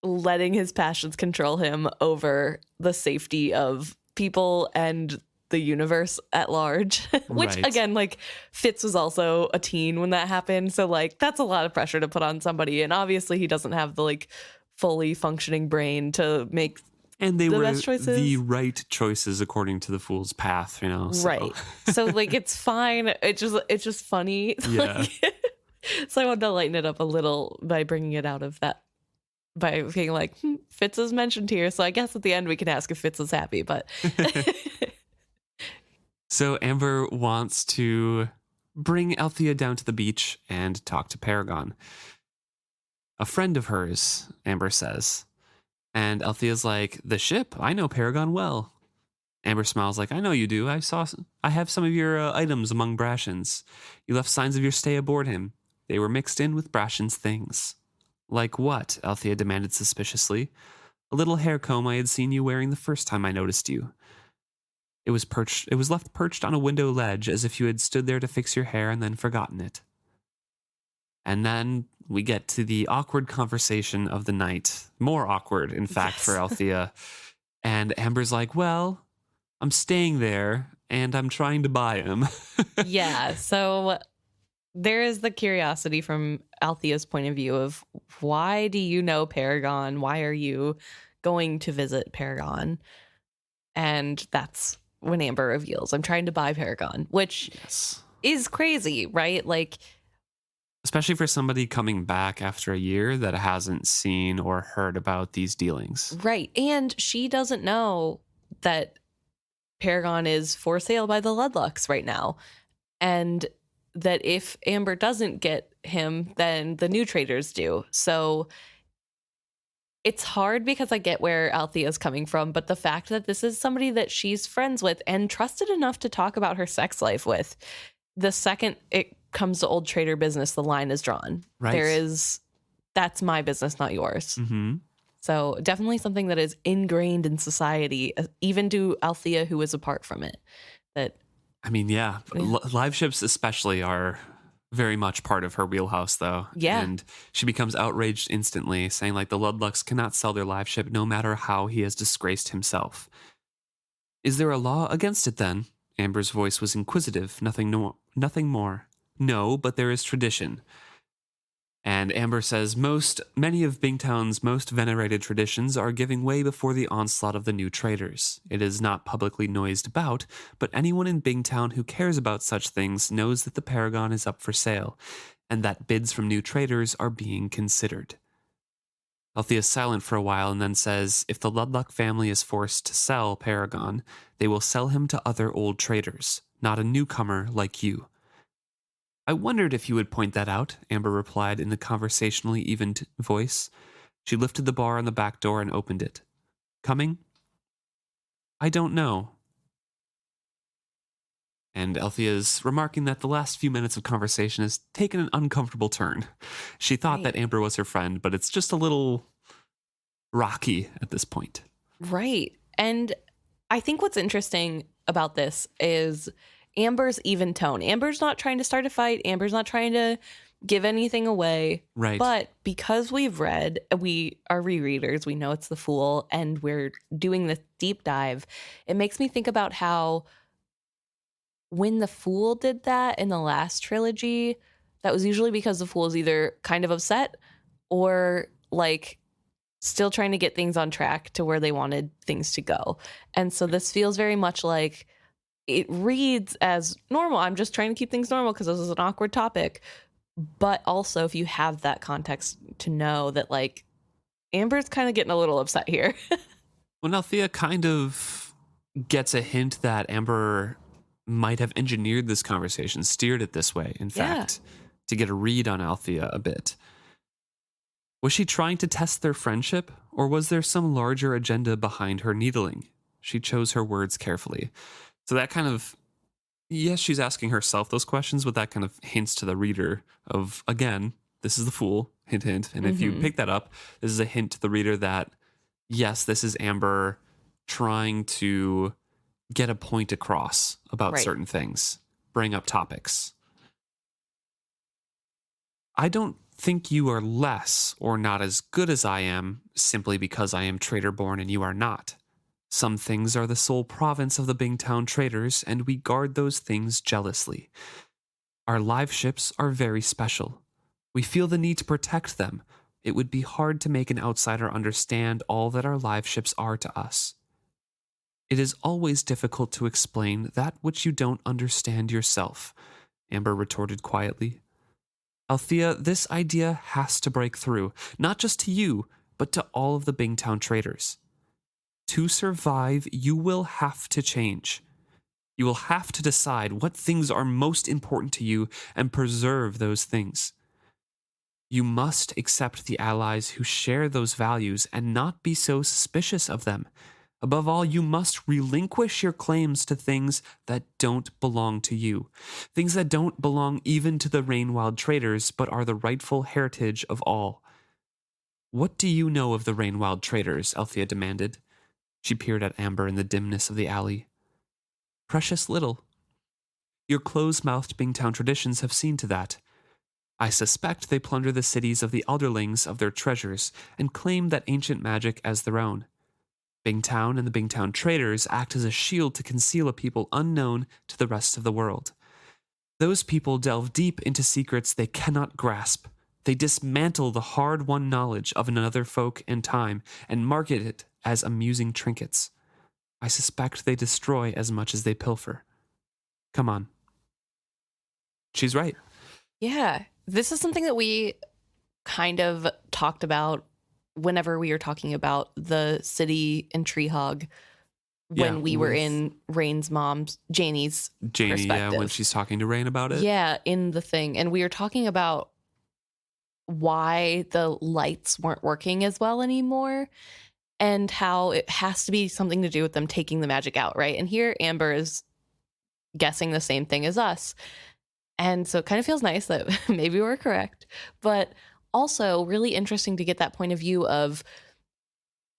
letting his passions control him over the safety of people and the universe at large. Which, again, like, Fitz was also a teen when that happened, so like that's a lot of pressure to put on somebody, and obviously he doesn't have the like fully functioning brain to make and they the were best choices. The right choices according to the Fool's path, you know. So. Right. So like it's fine. It's just funny. Yeah. Like, so I wanted to lighten it up a little by bringing it out of that, by being like, Fitz is mentioned here, so I guess at the end we can ask if Fitz is happy, but So Amber wants to bring Althea down to the beach and talk to Paragon. A friend of hers, Amber says. And Althea's like, the ship? I know Paragon well. Amber smiles like, I know you do. I have some of your items among Brashen's. You left signs of your stay aboard him. They were mixed in with Brashen's things. Like what? Althea demanded suspiciously. A little hair comb I had seen you wearing the first time I noticed you. It was left perched on a window ledge as if you had stood there to fix your hair and then forgotten it. And then we get to the awkward conversation of the night. More awkward, in fact, for Althea. And Amber's like, well, I'm staying there and I'm trying to buy him. Yeah, so there is the curiosity from Althea's point of view of, why do you know Paragon? Why are you going to visit Paragon? And that's when Amber reveals, I'm trying to buy Paragon, which is crazy, right? Like, especially for somebody coming back after a year that hasn't seen or heard about these dealings. Right. And she doesn't know that Paragon is for sale by the Ludlucks right now. And that if Amber doesn't get him, then the new traders do. So it's hard because I get where Althea's coming from, but the fact that this is somebody that she's friends with and trusted enough to talk about her sex life with, the second it comes to old trader business, the line is drawn. Right. That's my business, not yours. Mm-hmm. So definitely something that is ingrained in society, even to Althea, who is apart from it. Live ships especially are very much part of her wheelhouse, though. Yeah. And she becomes outraged instantly, saying like the Ludlucks cannot sell their live ship no matter how he has disgraced himself. Is there a law against it then? Amber's voice was inquisitive, nothing more. No, but there is tradition. And Amber says many of Bingtown's most venerated traditions are giving way before the onslaught of the new traders. It is not publicly noised about, but anyone in Bingtown who cares about such things knows that the Paragon is up for sale, and that bids from new traders are being considered. Althea is silent for a while and then says, if the Ludluck family is forced to sell Paragon, they will sell him to other old traders, not a newcomer like you. I wondered if you would point that out, Amber replied in a conversationally even voice. She lifted the bar on the back door and opened it. Coming? I don't know. And Althea's remarking that the last few minutes of conversation has taken an uncomfortable turn. She thought that Amber was her friend, but it's just a little rocky at this point. Right. And I think what's interesting about this is Amber's even tone. Amber's not trying to start a fight. Amber's not trying to give anything away. Right. But because we've read, we are rereaders, we know it's the Fool, and we're doing this deep dive, it makes me think about how when the Fool did that in the last trilogy, that was usually because the Fool is either kind of upset or like still trying to get things on track to where they wanted things to go. And so this feels very much like it reads as normal. I'm just trying to keep things normal because this is an awkward topic. But also, if you have that context to know that, like, Amber's kind of getting a little upset here. Well, Althea kind of gets a hint that Amber might have engineered this conversation, steered it this way, in fact, to get a read on Althea a bit. Was she trying to test their friendship, or was there some larger agenda behind her needling? She chose her words carefully. So that kind of, yes, she's asking herself those questions, but that kind of hints to the reader of, again, this is the Fool, hint, hint. And if you pick that up, this is a hint to the reader that, yes, this is Amber trying to get a point across about certain things, bring up topics. I don't think you are less or not as good as I am simply because I am trader born and you are not. Some things are the sole province of the Bingtown Traders, and we guard those things jealously. Our live ships are very special. We feel the need to protect them. It would be hard to make an outsider understand all that our live ships are to us. It is always difficult to explain that which you don't understand yourself, Amber retorted quietly. Althea, this idea has to break through, not just to you, but to all of the Bingtown Traders. To survive, you will have to change. You will have to decide what things are most important to you and preserve those things. You must accept the allies who share those values and not be so suspicious of them. Above all, you must relinquish your claims to things that don't belong to you. Things that don't belong even to the Rainwild Traders, but are the rightful heritage of all. What do you know of the Rainwild Traders? Althea demanded. She peered at Amber in the dimness of the alley. Precious little. Your close-mouthed Bingtown traditions have seen to that. I suspect they plunder the cities of the Elderlings of their treasures and claim that ancient magic as their own. Bingtown and the Bingtown Traders act as a shield to conceal a people unknown to the rest of the world. Those people delve deep into secrets they cannot grasp. They dismantle the hard-won knowledge of another folk and time and market it as amusing trinkets. I suspect they destroy as much as they pilfer. Come on. She's right. Yeah, this is something that we kind of talked about whenever we were talking about the city and Treehog when we were in Rain's mom's, Janie's perspective. When she's talking to Rain about it. Yeah, in the thing. And we were talking about why the lights weren't working as well anymore and how it has to be something to do with them taking the magic out, right? And here Amber is guessing the same thing as us. And so it kind of feels nice that maybe we're correct, but also really interesting to get that point of view of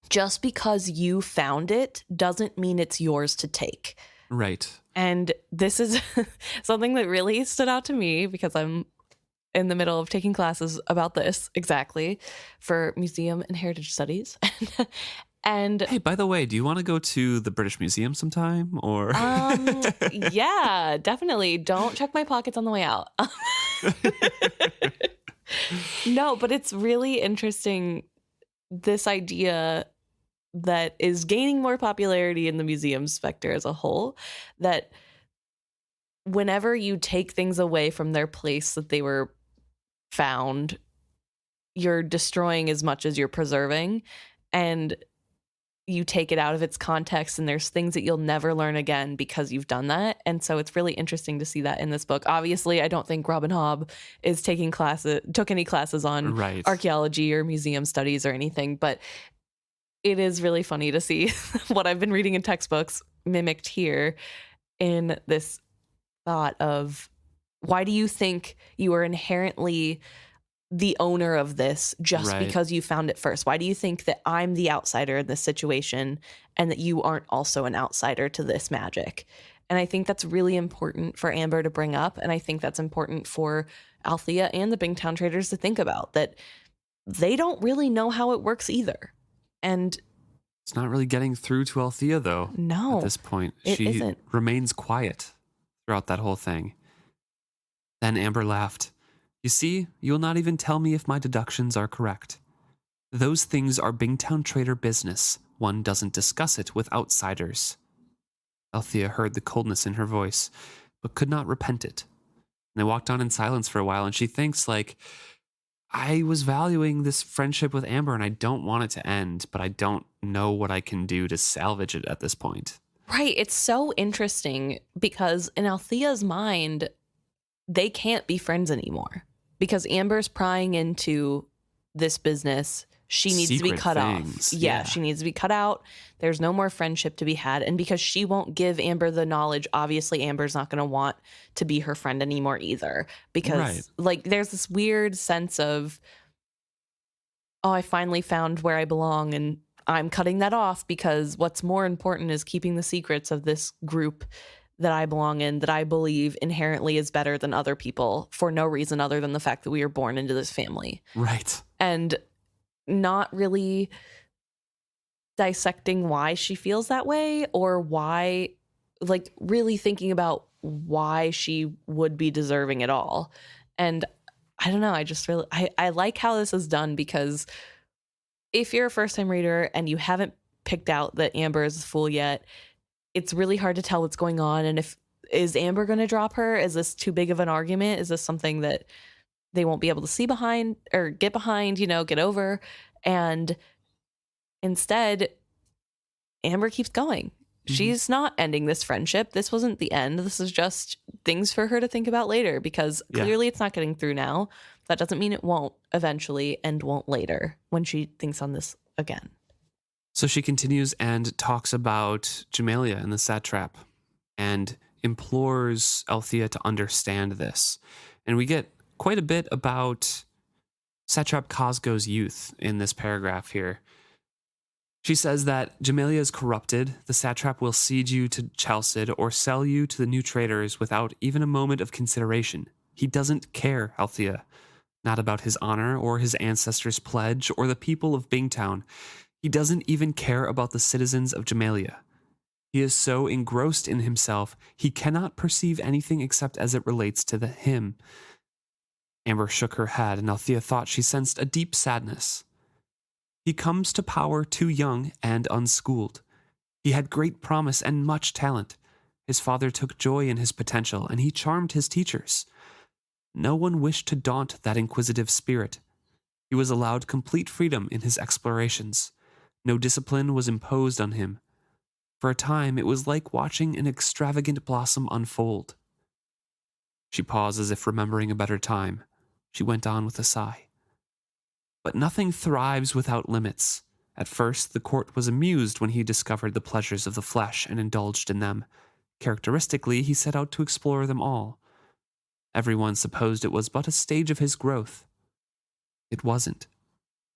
just because you found it doesn't mean it's yours to take. Right. And this is something that really stood out to me because I'm in the middle of taking classes about this exactly for museum and heritage studies. And hey, by the way, do you want to go to the British Museum sometime? Or yeah, definitely. Don't check my pockets on the way out. No, but it's really interesting, this idea that is gaining more popularity in the museum sector as a whole, that whenever you take things away from their place that they were found, you're destroying as much as you're preserving, and you take it out of its context, and there's things that you'll never learn again because you've done that. And so it's really interesting to see that in this book. Obviously, I don't think Robin Hobb is took any classes on Right. archaeology or museum studies or anything, but it is really funny to see what I've been reading in textbooks mimicked here in this thought of, why do you think you are inherently the owner of this just Right. because you found it first? Why do you think that I'm the outsider in this situation and that you aren't also an outsider to this magic? And I think that's really important for Amber to bring up. And I think that's important for Althea and the Bingtown Traders to think about, that they don't really know how it works either. And It's not really getting through to Althea, though. no, At this point, it she isn't. remains quiet throughout that whole thing. Then Amber laughed. You see, you will not even tell me if my deductions are correct. Those things are Bingtown Trader business. One doesn't discuss it with outsiders. Althea heard the coldness in her voice, but could not repent it. And they walked on in silence for a while, and she thinks, like, I was valuing this friendship with Amber, and I don't want it to end, but I don't know what I can do to salvage it at this point. Right. It's so interesting because in Althea's mind, they can't be friends anymore because Amber's prying into this business. She needs to be Secret cut things, off. yeah. She needs to be cut out. There's no more friendship to be had. And because she won't give Amber the knowledge, obviously Amber's not going to want to be her friend anymore either. Because Right. like there's this weird sense of, oh, I finally found where I belong and I'm cutting that off because what's more important is keeping the secrets of this group that I belong in, that I believe inherently is better than other people for no reason other than the fact that we were born into this family. Right. And not really dissecting why she feels that way or why, like really thinking about why she would be deserving at all. And I don't know, I like how this is done, because if you're a first time reader and you haven't picked out that Amber is a fool yet, it's really hard to tell what's going on. And is Amber going to drop her? Is this too big of an argument? Is this something that they won't be able to see behind or get behind, get over? And instead, Amber keeps going. Mm-hmm. She's not ending this friendship. This wasn't the end. This is just things for her to think about later, because clearly it's not getting through now. That doesn't mean it won't eventually and won't later when she thinks on this again. So she continues and talks about Jamelia and the satrap and implores Althea to understand this. And we get quite a bit about Satrap Cosgo's youth in this paragraph here. She says that Jamelia is corrupted. The satrap will cede you to Chalcid or sell you to the new traders without even a moment of consideration. He doesn't care, Althea. Not about his honor or his ancestors' pledge or the people of Bingtown. He doesn't even care about the citizens of Jamelia. He is so engrossed in himself, he cannot perceive anything except as it relates to him. Amber shook her head, and Althea thought she sensed a deep sadness. He comes to power too young and unschooled. He had great promise and much talent. His father took joy in his potential, and he charmed his teachers. No one wished to daunt that inquisitive spirit. He was allowed complete freedom in his explorations. No discipline was imposed on him. For a time, it was like watching an extravagant blossom unfold. She paused as if remembering a better time. She went on with a sigh. But nothing thrives without limits. At first, the court was amused when he discovered the pleasures of the flesh and indulged in them. Characteristically, he set out to explore them all. Everyone supposed it was but a stage of his growth. It wasn't.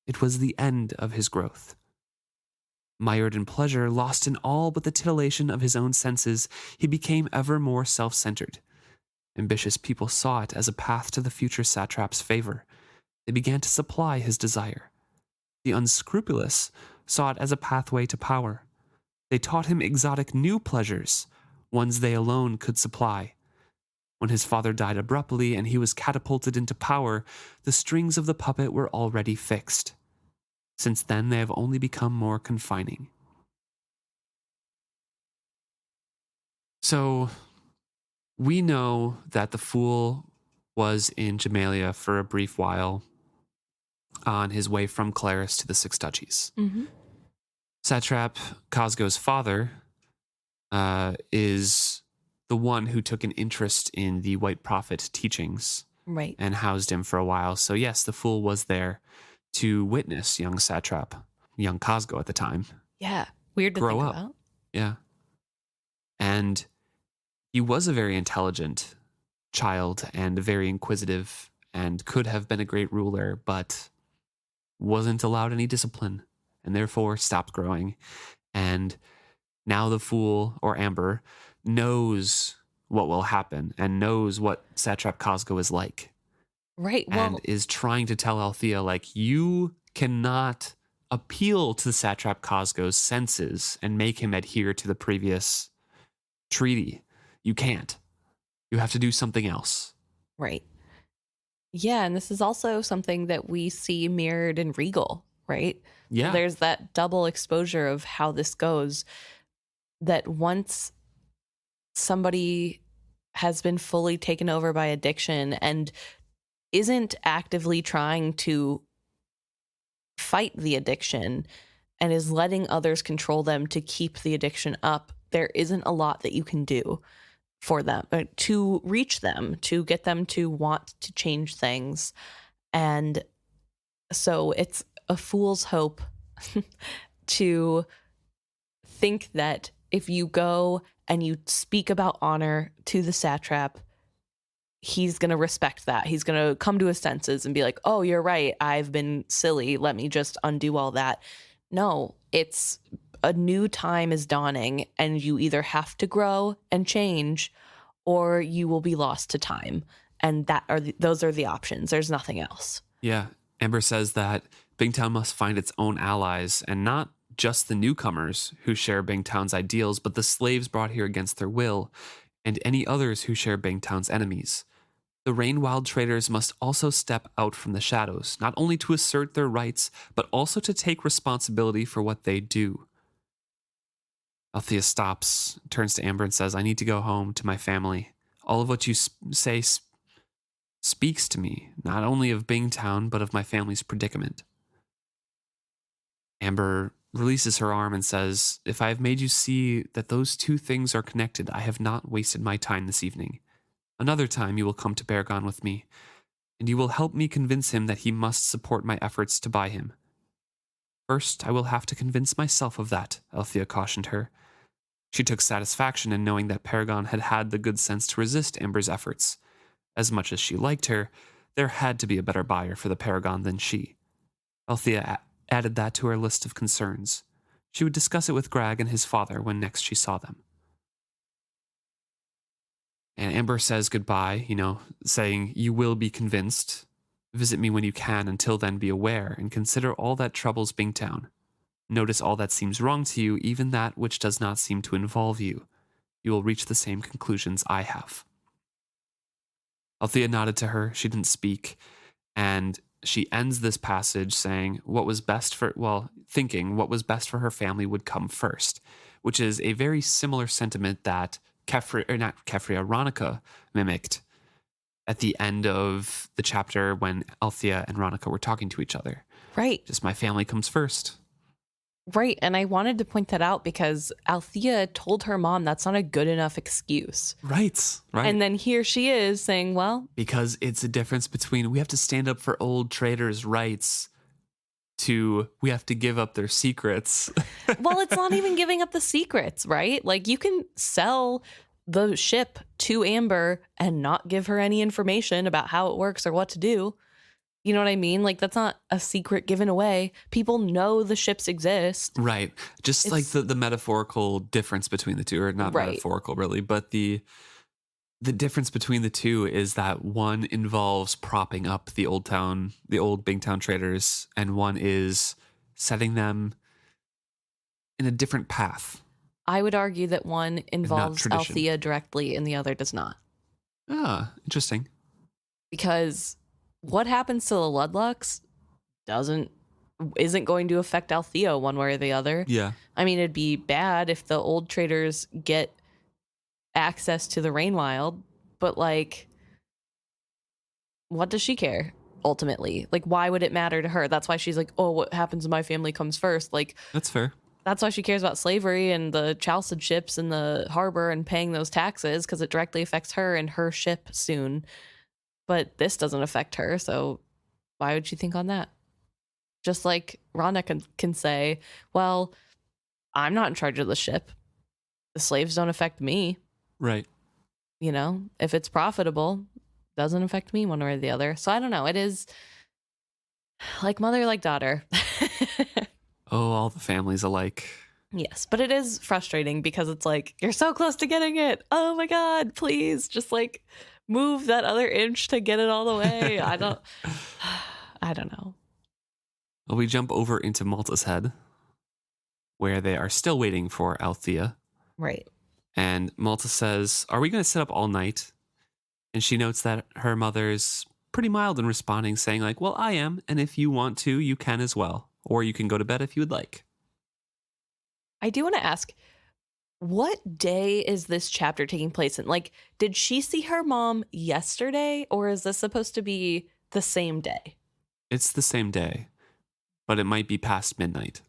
It was the end of his growth. Mired in pleasure, lost in all but the titillation of his own senses, he became ever more self-centered. Ambitious people saw it as a path to the future satrap's favor. They began to supply his desire. The unscrupulous saw it as a pathway to power. They taught him exotic new pleasures, ones they alone could supply. When his father died abruptly and he was catapulted into power, the strings of the puppet were already fixed. Since then, they have only become more confining. So, we know that the fool was in Jamalia for a brief while on his way from Claris to the Six Duchies. Mm-hmm. Satrap Cosgo's father is the one who took an interest in the White Prophet teachings, right, and housed him for a while. So yes, the fool was there to witness young Satrap, young Cosgo at the time. Yeah, weird to grow think up. about. Yeah. And he was a very intelligent child and very inquisitive and could have been a great ruler, but wasn't allowed any discipline and therefore stopped growing. And now the fool, or Amber, knows what will happen and knows what Satrap Cosgo is like. Right. And Well, is trying to tell Althea, like, you cannot appeal to Satrap Cosgo's senses and make him adhere to the previous treaty. You can't. You have to do something else. right. Yeah, and this is also something that we see mirrored in Regal, right? Yeah. So there's that double exposure of how this goes, that once somebody has been fully taken over by addiction and isn't actively trying to fight the addiction and is letting others control them to keep the addiction up, there isn't a lot that you can do for them, to reach them, to get them to want to change things. And so it's a fool's hope to think that if you go and you speak about honor to the satrap, he's going to respect that. He's going to come to his senses and be like, oh, you're right. I've been silly. Let me just undo all that. No, it's a new time is dawning, and you either have to grow and change or you will be lost to time. And those are the options. There's nothing else. Yeah. Amber says that Bingtown must find its own allies, and not just the newcomers who share Bingtown's ideals, but the slaves brought here against their will, and any others who share Bingtown's enemies. The Rainwild traders must also step out from the shadows, not only to assert their rights, but also to take responsibility for what they do. Althea stops, turns to Amber and says, I need to go home to my family. All of what you say speaks to me, not only of Bingtown, but of my family's predicament. Amber releases her arm and says, if I have made you see that those two things are connected, I have not wasted my time this evening. Another time you will come to Paragon with me, and you will help me convince him that he must support my efforts to buy him. First, I will have to convince myself of that, Althea cautioned her. She took satisfaction in knowing that Paragon had had the good sense to resist Amber's efforts. As much as she liked her, there had to be a better buyer for the Paragon than she. Althea added that to her list of concerns. She would discuss it with Greg and his father when next she saw them. And Amber says goodbye, saying, you will be convinced. Visit me when you can. Until then, be aware and consider all that troubles Bingtown. Notice all that seems wrong to you, even that which does not seem to involve you. You will reach the same conclusions I have. Althea nodded to her. She didn't speak. And she ends this passage saying thinking what was best for her family would come first, which is a very similar sentiment that Ronica mimicked at the end of the chapter when Althea and Ronica were talking to each other. Right. Just my family comes first. Right. And I wanted to point that out because Althea told her mom that's not a good enough excuse. Right. And then here she is saying, well, because it's a difference between we have to stand up for old traders' rights to we have to give up their secrets. well, it's not even giving up the secrets, right? Like, you can sell the ship to Amber and not give her any information about how it works or what to do. You know what I mean? Like, that's not a secret given away. People know the ships exist. Right. Just like the metaphorical difference between the two, or not metaphorical really, but the difference between the two is that one involves propping up the old Bingtown traders, and one is setting them in a different path. I would argue that one involves Althea directly and the other does not. Ah, interesting. Because what happens to the Ludlucks isn't going to affect Althea one way or the other. Yeah. I mean, it'd be bad if the old traders get access to the Rainwild, but like, what does she care ultimately? Like, why would it matter to her? That's why she's like, oh, what happens to my family comes first. Like, That's fair. that's why she cares about slavery and the Chalced ships in the harbor and paying those taxes, because it directly affects her and her ship soon. But this doesn't affect her, so why would she think on that? Just like Ronica can say, well, I'm not in charge of the ship. The slaves don't affect me. Right. You know, if it's profitable, doesn't affect me one way or the other. So I don't know. It is like mother, like daughter. Oh, all the families alike. Yes, but it is frustrating because it's like, you're so close to getting it. Oh my God, please just like move that other inch to get it all the way. I don't know. Well, we jump over into Malta's head, where they are still waiting for Althea. Right. And Malta says, are we going to sit up all night? And she notes that her mother's pretty mild in responding, saying like, well, I am. And if you want to, you can as well. Or you can go to bed if you would like. I do want to ask, what day is this chapter taking place in? Like, did she see her mom yesterday, or is this supposed to be the same day? It's the same day, but it might be past midnight.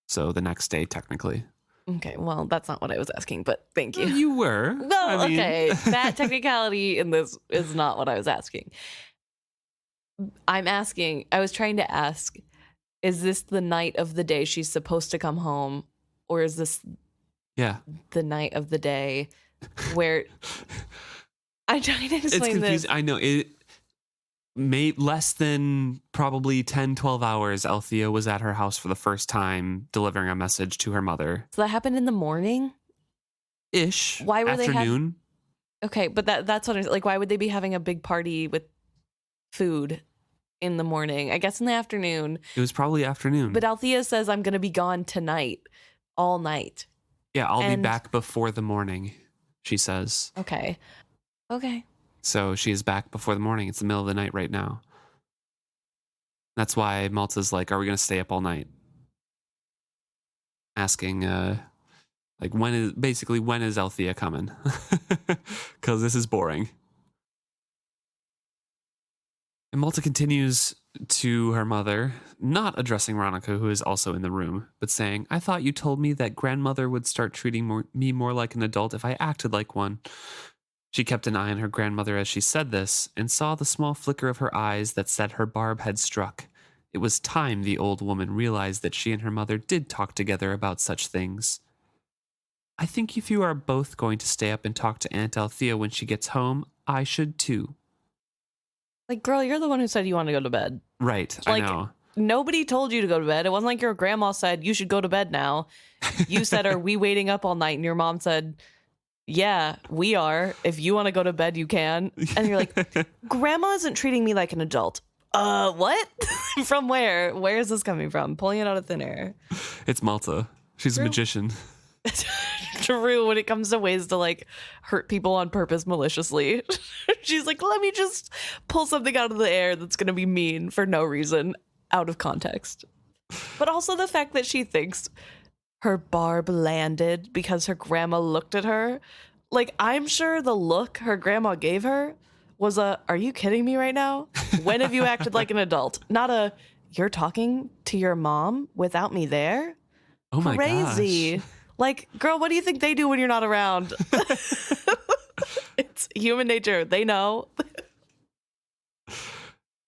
So the next day, technically. Okay, well, that's not what I was asking, but thank you. You were. Well, I mean... okay, that technicality in this is not what I was asking. I was trying to ask, is this the night of the day she's supposed to come home, or is this the night of the day where I'm trying to explain it's confusing. this. I know it may less than probably 10, 12 hours. Althea was at her house for the first time delivering a message to her mother. So that happened in the morning? Ish. Why were afternoon? Okay, but that's what like, why would they be having a big party with food in the morning? I guess in the afternoon. It was probably afternoon. But Althea says, I'm going to be gone tonight, all night. Yeah, I'll be back before the morning, she says. Okay. So she is back before the morning. It's the middle of the night right now. That's why Malta's like, are we going to stay up all night? Asking, like, when is Althea coming? Because this is boring. And Malta continues to her mother, not addressing Ronica, who is also in the room, but saying, I thought you told me that grandmother would start treating me more like an adult if I acted like one. She kept an eye on her grandmother as she said this, and saw the small flicker of her eyes that said her barb had struck. It was time the old woman realized that she and her mother did talk together about such things. I think if you are both going to stay up and talk to Aunt Althea when she gets home, I should too. Like, girl, you're the one who said you want to go to bed. Right, like, I know. Nobody told you to go to bed. It wasn't like your grandma said, you should go to bed now. You said, are we waiting up all night? And your mom said, yeah, we are. If you want to go to bed, you can. And you're like, grandma isn't treating me like an adult. What? From where? Where is this coming from? Pulling it out of thin air. It's Malta. She's a magician. True, when it comes to ways to like hurt people on purpose maliciously. She's like, let me just pull something out of the air that's going to be mean for no reason, out of context. But also the fact that she thinks her barb landed because her grandma looked at her. Like, I'm sure the look her grandma gave her was are you kidding me right now? When have you acted like an adult? Not you're talking to your mom without me there? Oh my Crazy. gosh. Like, girl, what do you think they do when you're not around? It's human nature. They know.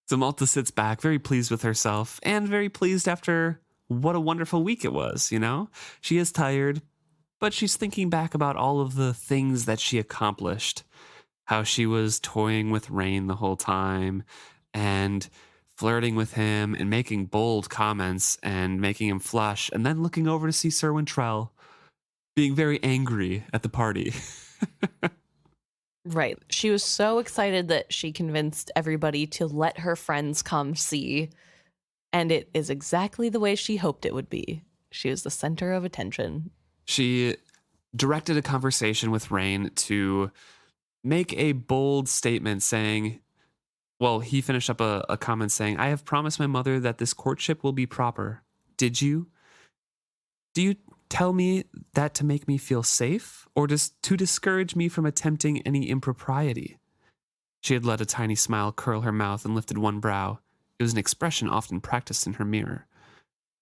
So Malta sits back, very pleased with herself, and very pleased after what a wonderful week it was, you know? She is tired, but she's thinking back about all of the things that she accomplished. How she was toying with Rain the whole time, and flirting with him, and making bold comments, and making him flush, and then looking over to see Sir Wintrell, being very angry at the party. Right. She was so excited that she convinced everybody to let her friends come see. And it is exactly the way she hoped it would be. She was the center of attention. She directed a conversation with Rain to make a bold statement saying, well, he finished up a comment saying, I have promised my mother that this courtship will be proper. Did you? Do you tell me that to make me feel safe, or just to discourage me from attempting any impropriety? She had let a tiny smile curl her mouth and lifted one brow. It was an expression often practiced in her mirror.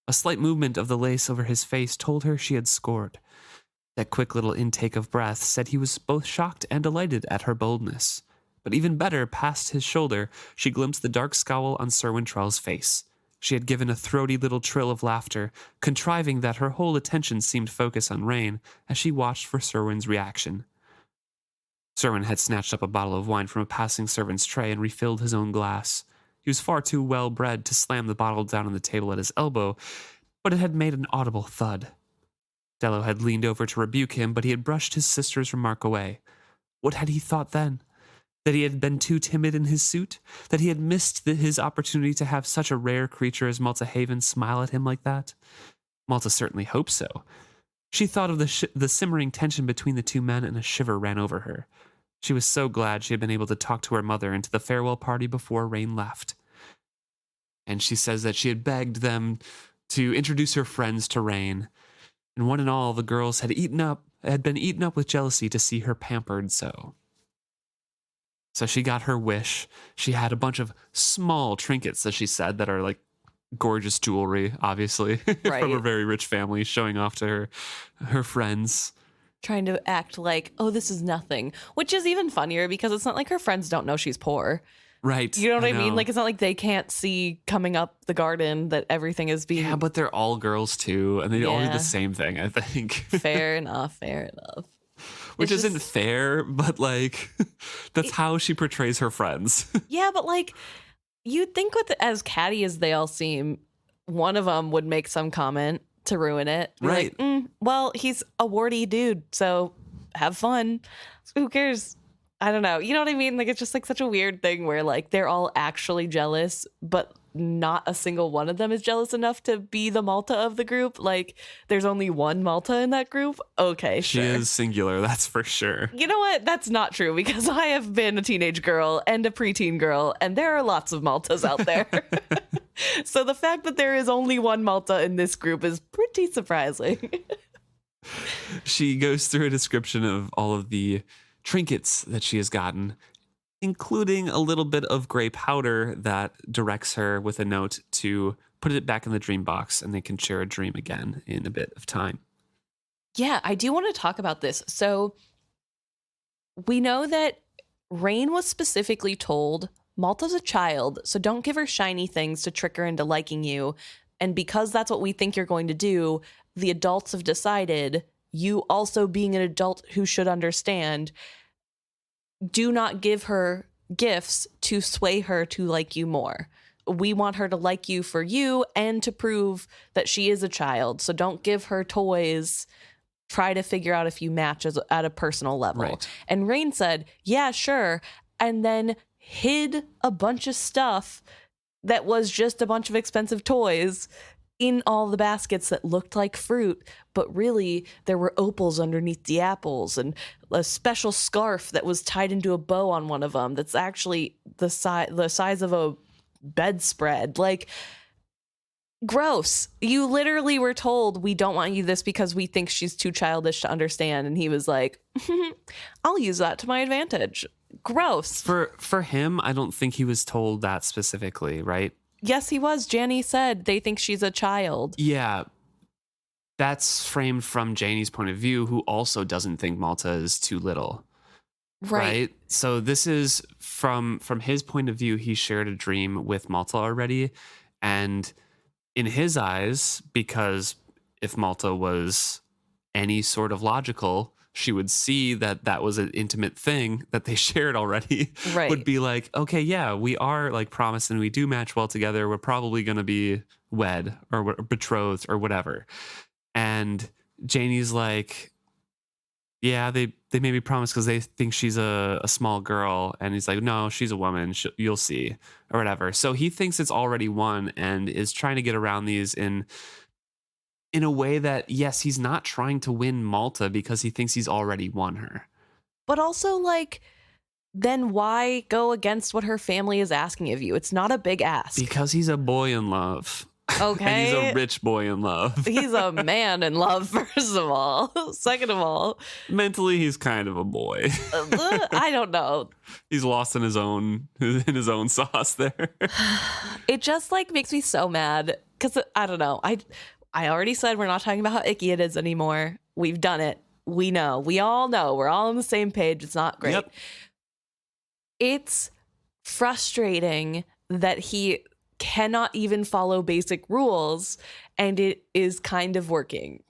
A slight movement of the lace over his face told her she had scored. That quick little intake of breath said he was both shocked and delighted at her boldness. But even better, past his shoulder, she glimpsed the dark scowl on Sir Wintrell's face. She had given a throaty little trill of laughter, contriving that her whole attention seemed focused on Rain as she watched for Serwyn's reaction. Serwyn had snatched up a bottle of wine from a passing servant's tray and refilled his own glass. He was far too well-bred to slam the bottle down on the table at his elbow, but it had made an audible thud. Dello had leaned over to rebuke him, but he had brushed his sister's remark away. What had he thought then? That he had been too timid in his suit? That he had missed his opportunity to have such a rare creature as Malta Haven smile at him like that? Malta certainly hoped so. She thought of the simmering tension between the two men, and a shiver ran over her. She was so glad she had been able to talk to her mother and to the farewell party before Rain left. And she says that she had begged them to introduce her friends to Rain, and one and all the girls had been eaten up with jealousy to see her pampered so. So she got her wish. She had a bunch of small trinkets, as she said, that are like gorgeous jewelry, obviously, Right. from a very rich family, showing off to her friends. Trying to act like, oh, this is nothing, which is even funnier because it's not like her friends don't know she's poor. Right. You know what I mean? know. Like, it's not like they can't see coming up the garden that everything is being... Yeah, but they're all girls too, and they all do Yeah. the same thing, I think. Fair enough. Which It's isn't just- fair, but like, that's how she portrays her friends. Yeah, but like, you'd think as catty as they all seem, one of them would make some comment to ruin it. Be Right. Like, well, he's a warty dude, so have fun. Who cares? I don't know. You know what I mean? Like, it's just like such a weird thing where like they're all actually jealous, but not a single one of them is jealous enough to be the Malta of the group. Like, there's only one Malta in that group. Okay, She sure. is singular, that's for sure. You know what? That's not true because I have been a teenage girl and a preteen girl, and there are lots of Maltas out there. So the fact that there is only one Malta in this group is pretty surprising. She goes through a description of all of the trinkets that she has gotten, including a little bit of gray powder that directs her with a note to put it back in the dream box and they can share a dream again in a bit of time. Yeah, I do want to talk about this. So we know that Rain was specifically told, Malta's a child, so don't give her shiny things to trick her into liking you. And because that's what we think you're going to do, the adults have decided, you also being an adult who should understand, do not give her gifts to sway her to like you more. We want her to like you for you and to prove that she is a child. So don't give her toys. Try to figure out if you match at a personal level. Right. And Rain said, yeah, sure. And then hid a bunch of stuff that was just a bunch of expensive toys in all the baskets that looked like fruit, but really there were opals underneath the apples and a special scarf that was tied into a bow on one of them that's actually the size of a bedspread. Like, gross. You literally were told, we don't want you this because we think she's too childish to understand. And he was like, I'll use that to my advantage. Gross. For him, I don't think he was told that specifically, right? Yes, he was. Janny said they think she's a child. Yeah. That's framed from Janie's point of view, who also doesn't think Malta is too little. Right. So this is from his point of view, he shared a dream with Malta already. And in his eyes, because if Malta was any sort of logical, she would see that that was an intimate thing that they shared already. Right. Would be like, okay, yeah, we are like promised and we do match well together. We're probably going to be wed or betrothed or whatever. And Janie's like, yeah, they maybe promised because they think she's a small girl. And he's like, no, she's a woman. You'll see or whatever. So he thinks it's already won and is trying to get around these in a way that, yes, he's not trying to win Malta because he thinks he's already won her. But also, like, then why go against what her family is asking of you? It's not a big ask. Because he's a boy in love. Okay. And he's a rich boy in love. He's a man in love, first of all. Second of all, mentally, he's kind of a boy. I don't know. He's lost in his own sauce there. It just like makes me so mad because I don't know. I already said we're not talking about how icky it is anymore. We've done it. We know. We all know. We're all on the same page. It's not great. Yep. It's frustrating that he cannot even follow basic rules, and it is kind of working.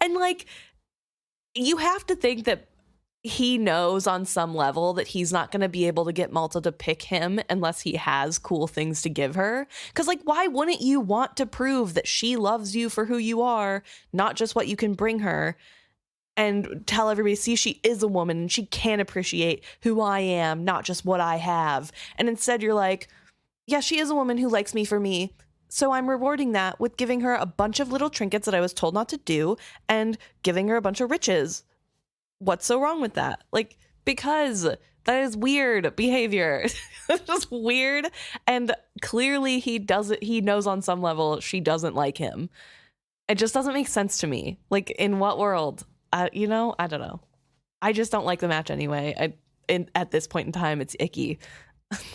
And like, you have to think that he knows on some level that he's not going to be able to get Malta to pick him unless he has cool things to give her. Because like, why wouldn't you want to prove that she loves you for who you are, not just what you can bring her? And tell everybody, see, she is a woman and she can appreciate who I am, not just what I have. And instead you're like, yeah, she is a woman who likes me for me. So I'm rewarding that with giving her a bunch of little trinkets that I was told not to do and giving her a bunch of riches. What's so wrong with that? Like, because that is weird behavior. It's just weird. And clearly he knows on some level she doesn't like him. It just doesn't make sense to me. Like, in what world? I don't know. I just don't like the match anyway. At this point in time, it's icky.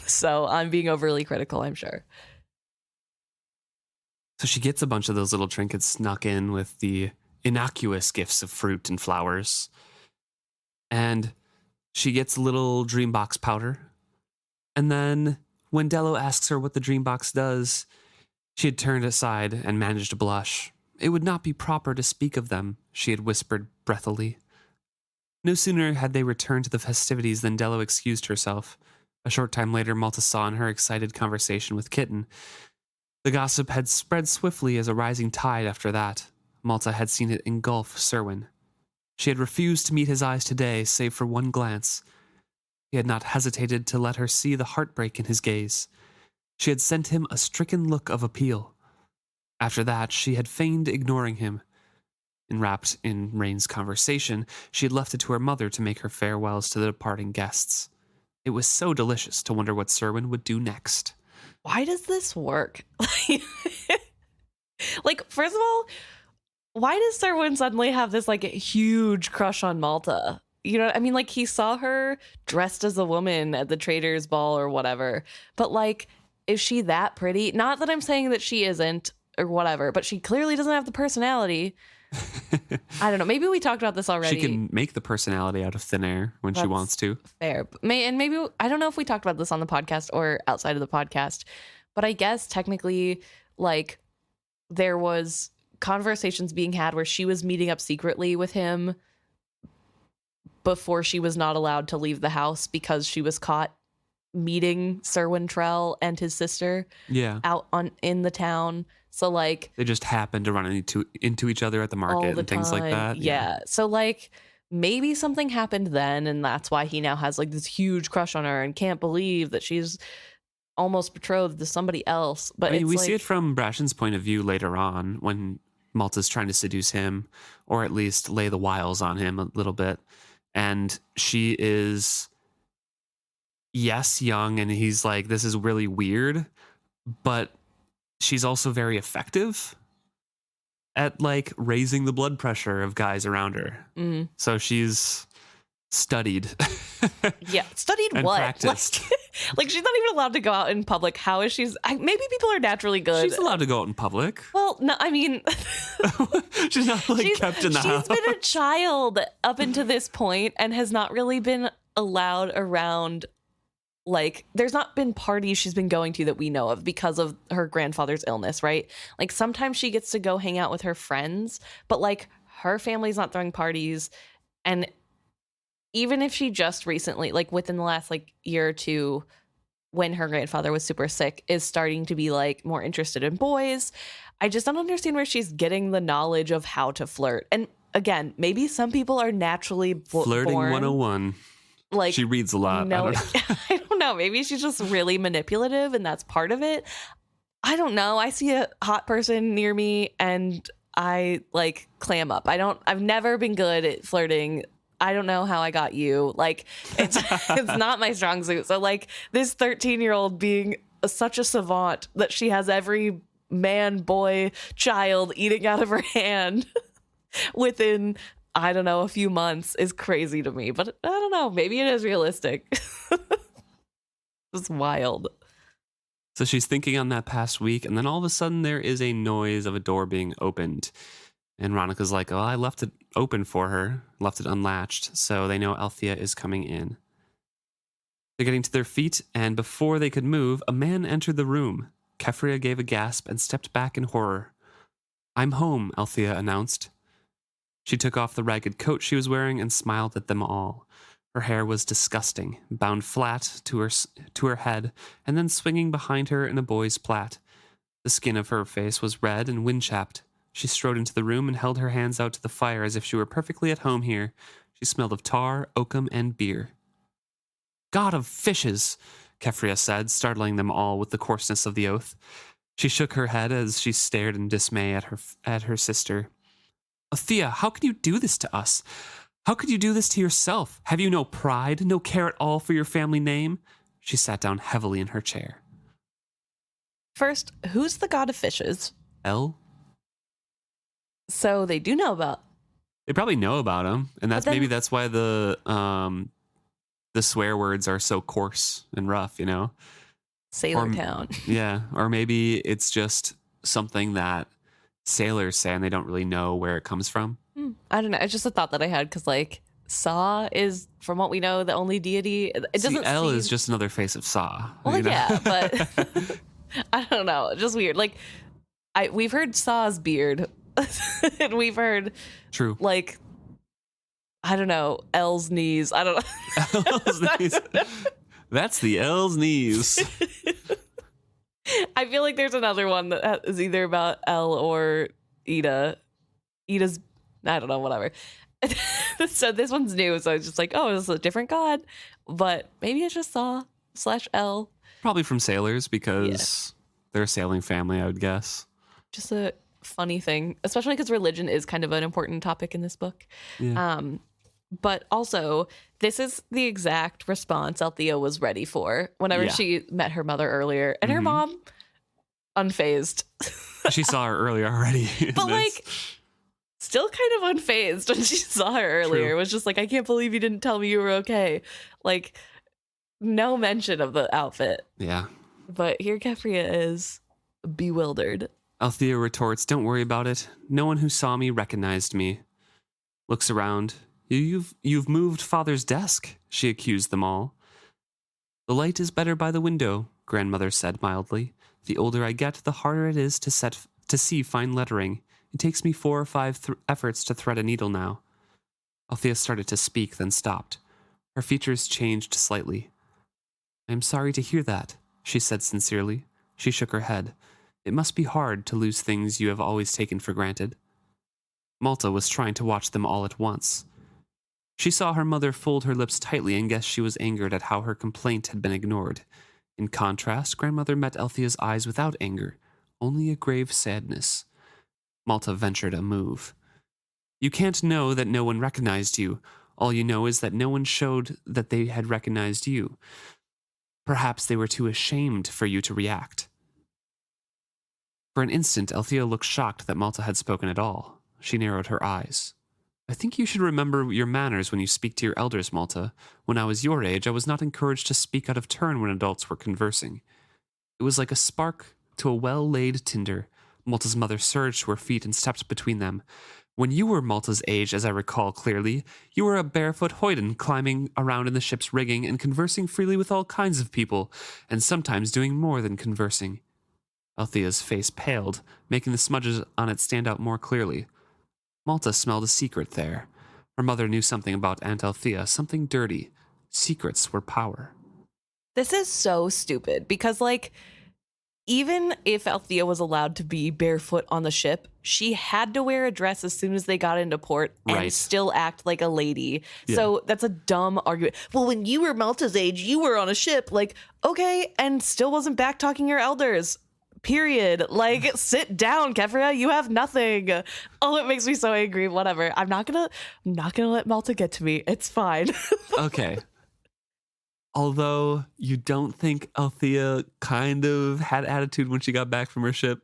So I'm being overly critical, I'm sure. So she gets a bunch of those little trinkets snuck in with the innocuous gifts of fruit and flowers. And she gets a little dream box powder. And then when Dello asks her what the dream box does, she had turned aside and managed to blush. It would not be proper to speak of them, she had whispered breathily. No sooner had they returned to the festivities than Dello excused herself. A short time later, Malta saw in her excited conversation with Kitten. The gossip had spread swiftly as a rising tide after that. Malta had seen it engulf Serwyn. She had refused to meet his eyes today, save for one glance. He had not hesitated to let her see the heartbreak in his gaze. She had sent him a stricken look of appeal. After that, she had feigned ignoring him. Enwrapped in Rain's conversation, she had left it to her mother to make her farewells to the departing guests. It was so delicious to wonder what Serwyn would do next. Why does this work? Like, first of all, why does Serwyn suddenly have this like huge crush on Malta? You know what I mean? Like, he saw her dressed as a woman at the traders' ball or whatever. But like, is she that pretty? Not that I'm saying that she isn't or whatever, but she clearly doesn't have the personality. I don't know. Maybe we talked about this already. She can make the personality out of thin air when she wants to. Fair. Maybe, I don't know if we talked about this on the podcast or outside of the podcast, but I guess technically, like, there was conversations being had where she was meeting up secretly with him before she was not allowed to leave the house because she was caught meeting Serwyn Trell and his sister out in the town. So like, they just happened to run into each other at the market and things like that. Yeah. So like, maybe something happened then, and that's why he now has like this huge crush on her and can't believe that she's almost betrothed to somebody else. But we see it from Brashen's point of view later on when Malta's trying to seduce him, or at least lay the wiles on him a little bit. And she is, yes, young, and he's like, this is really weird, but she's also very effective at like raising the blood pressure of guys around her. Mm. So she's studied. Yeah. Studied and what? Practiced. Like she's not even allowed to go out in public. How is maybe people are naturally good. She's allowed to go out in public. Well, no, I mean, she's not like kept in the house. She's been a child up until this point and has not really been allowed around. Like, there's not been parties she's been going to that we know of because of her grandfather's illness, right? Like, sometimes she gets to go hang out with her friends, but, like, her family's not throwing parties. And even if she just recently, like, within the last, like, year or two, when her grandfather was super sick, is starting to be, like, more interested in boys, I just don't understand where she's getting the knowledge of how to flirt. And, again, maybe some people are naturally Flirting born 101. Like, she reads a lot. No, I don't know. I don't know. Maybe she's just really manipulative and that's part of it. I don't know. I see a hot person near me and I like clam up. I've never been good at flirting I don't know how I got you. Like, it's it's not my strong suit. So, like, this 13-year-old being such a savant that she has every man, boy, child eating out of her hand within, I don't know, a few months is crazy to me. But I don't know. Maybe it is realistic. It's wild. So she's thinking on that past week, and then all of a sudden there is a noise of a door being opened. And Ronica's like, oh, I left it open for her, left it unlatched, so they know Althea is coming in. They're getting to their feet, and before they could move, a man entered the room. Keffria gave a gasp and stepped back in horror. I'm home, Althea announced. She took off the ragged coat she was wearing and smiled at them all. Her hair was disgusting, bound flat to her head, and then swinging behind her in a boy's plait. The skin of her face was red and wind-chapped. She strode into the room and held her hands out to the fire as if she were perfectly at home here. She smelled of tar, oakum, and beer. God of fishes, Keffria said, startling them all with the coarseness of the oath. She shook her head as she stared in dismay at her sister. Althea, how can you do this to us? How could you do this to yourself? Have you no pride, no care at all for your family name? She sat down heavily in her chair. First, who's the god of fishes? El? So they do know about. They probably know about him, and maybe that's why the swear words are so coarse and rough, you know? Sailor Town. Yeah, or maybe it's just something that sailors say and they don't really know where it comes from. I don't know. It's just a thought that I had because, like, Sa is, from what we know, the only deity. It doesn't. El is just another face of Sa. Well, you know? yeah, but I don't know. Just weird. Like, we've heard Sa's beard, and we've heard true. Like, I don't know, El's knees. I don't know. El's knees. That's the El's knees. I feel like there's another one that is either about El or Ida. Ida's, I don't know, whatever. So this one's new, so it's just like, oh, it's a different god. But maybe it's just Saw/El. Probably from sailors because they're a sailing family, I would guess. Just a funny thing, especially because religion is kind of an important topic in this book. Yeah. But also, this is the exact response Althea was ready for whenever she met her mother earlier. And her mom, unfazed. She saw her earlier already. But like, still kind of unfazed when she saw her earlier. True. It was just like, I can't believe you didn't tell me you were okay. Like, no mention of the outfit. Yeah. But here Keffria is bewildered. Althea retorts, don't worry about it. No one who saw me recognized me. Looks around. You've moved Father's desk, she accused them all. The light is better by the window, Grandmother said mildly. The older I get, the harder it is to see fine lettering. It takes me 4 or 5 efforts to thread a needle now. Althea started to speak, then stopped. Her features changed slightly. I am sorry to hear that, she said sincerely. She shook her head. It must be hard to lose things you have always taken for granted. Malta was trying to watch them all at once. She saw her mother fold her lips tightly and guessed she was angered at how her complaint had been ignored. In contrast, Grandmother met Althea's eyes without anger, only a grave sadness. Malta ventured a move. You can't know that no one recognized you. All you know is that no one showed that they had recognized you. Perhaps they were too ashamed for you to react. For an instant, Althea looked shocked that Malta had spoken at all. She narrowed her eyes. I think you should remember your manners when you speak to your elders, Malta. When I was your age, I was not encouraged to speak out of turn when adults were conversing. It was like a spark to a well-laid tinder. Malta's mother surged to her feet and stepped between them. When you were Malta's age, as I recall clearly, you were a barefoot hoyden climbing around in the ship's rigging and conversing freely with all kinds of people, and sometimes doing more than conversing. Althea's face paled, making the smudges on it stand out more clearly. Malta smelled a secret there. Her mother knew something about Aunt Althea, something dirty. Secrets were power. This is so stupid because, like, even if Althea was allowed to be barefoot on the ship, she had to wear a dress as soon as they got into port and still act like a lady. Yeah. So that's a dumb argument. Well, when you were Malta's age, you were on a ship. Like, okay, and still wasn't back talking your elders. period. Like, sit down, Keffria. You have nothing. Oh, it makes me so angry. Whatever. I'm not gonna let Malta get to me. It's fine. Okay. Although you don't think Althea kind of had attitude when she got back from her ship?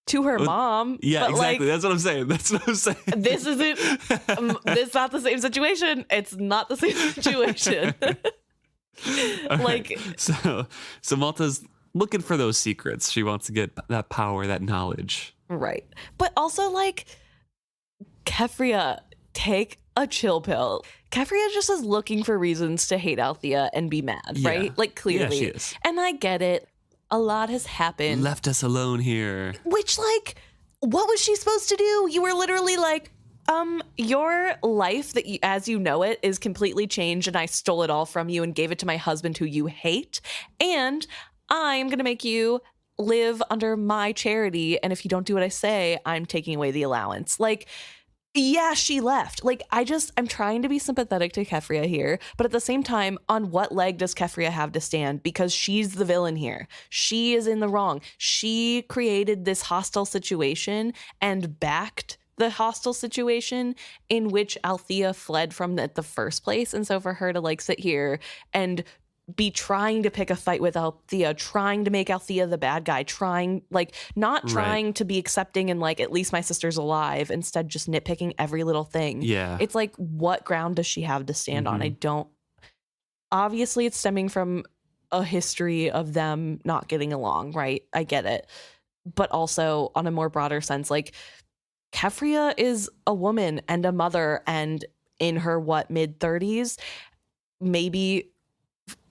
To her mom. Yeah, but exactly. Like, That's what I'm saying. That's what I'm saying. this isn't, it's not the same situation. It's not the same situation. Like, right. So Malta's looking for those secrets. She wants to get that power, that knowledge. right. But also, like, Keffria, take a chill pill. Keffria just is looking for reasons to hate Althea and be mad, Yeah. right? Like, clearly. Yeah, she is. And I get it. A lot has happened. Left us alone here. Which, like, what was she supposed to do? You were literally like, your life that you, as you know it, is completely changed, and I stole it all from you and gave it to my husband who you hate. And I'm going to make you live under my charity. And if you don't do what I say, I'm taking away the allowance. Like, yeah, she left. Like, I'm trying to be sympathetic to Keffria here, but at the same time, on what leg does Keffria have to stand? Because she's the villain here. She is in the wrong. She created this hostile situation and backed the hostile situation in which Althea fled from at the first place. And so for her to, like, sit here and be trying to pick a fight with Althea, trying to make Althea the bad guy, not trying to be accepting and, like, at least my sister's alive, instead just nitpicking every little thing. Yeah. It's like, what ground does she have to stand on? Obviously it's stemming from a history of them not getting along, right? I get it. But also on a more broader sense, like, Keffria is a woman and a mother and in her, mid-30s, maybe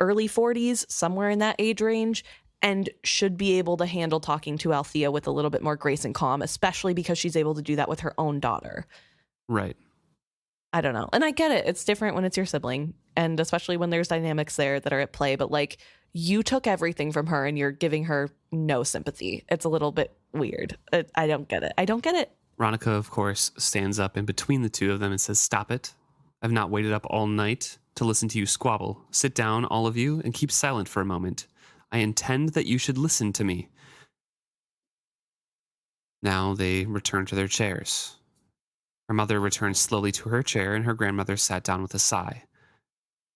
early 40s, somewhere in that age range, and should be able to handle talking to Althea with a little bit more grace and calm, especially because she's able to do that with her own daughter. Right. I don't know. And I get it. It's different when it's your sibling, and especially when there's dynamics there that are at play. But, like, you took everything from her and you're giving her no sympathy. It's a little bit weird. I don't get it. Ronica, of course, stands up in between the two of them and says, "Stop it. I've not waited up all night to listen to you squabble. Sit down, all of you, and keep silent for a moment. I intend that you should listen to me." Now they return to their chairs. Her mother returned slowly to her chair, and her grandmother sat down with a sigh.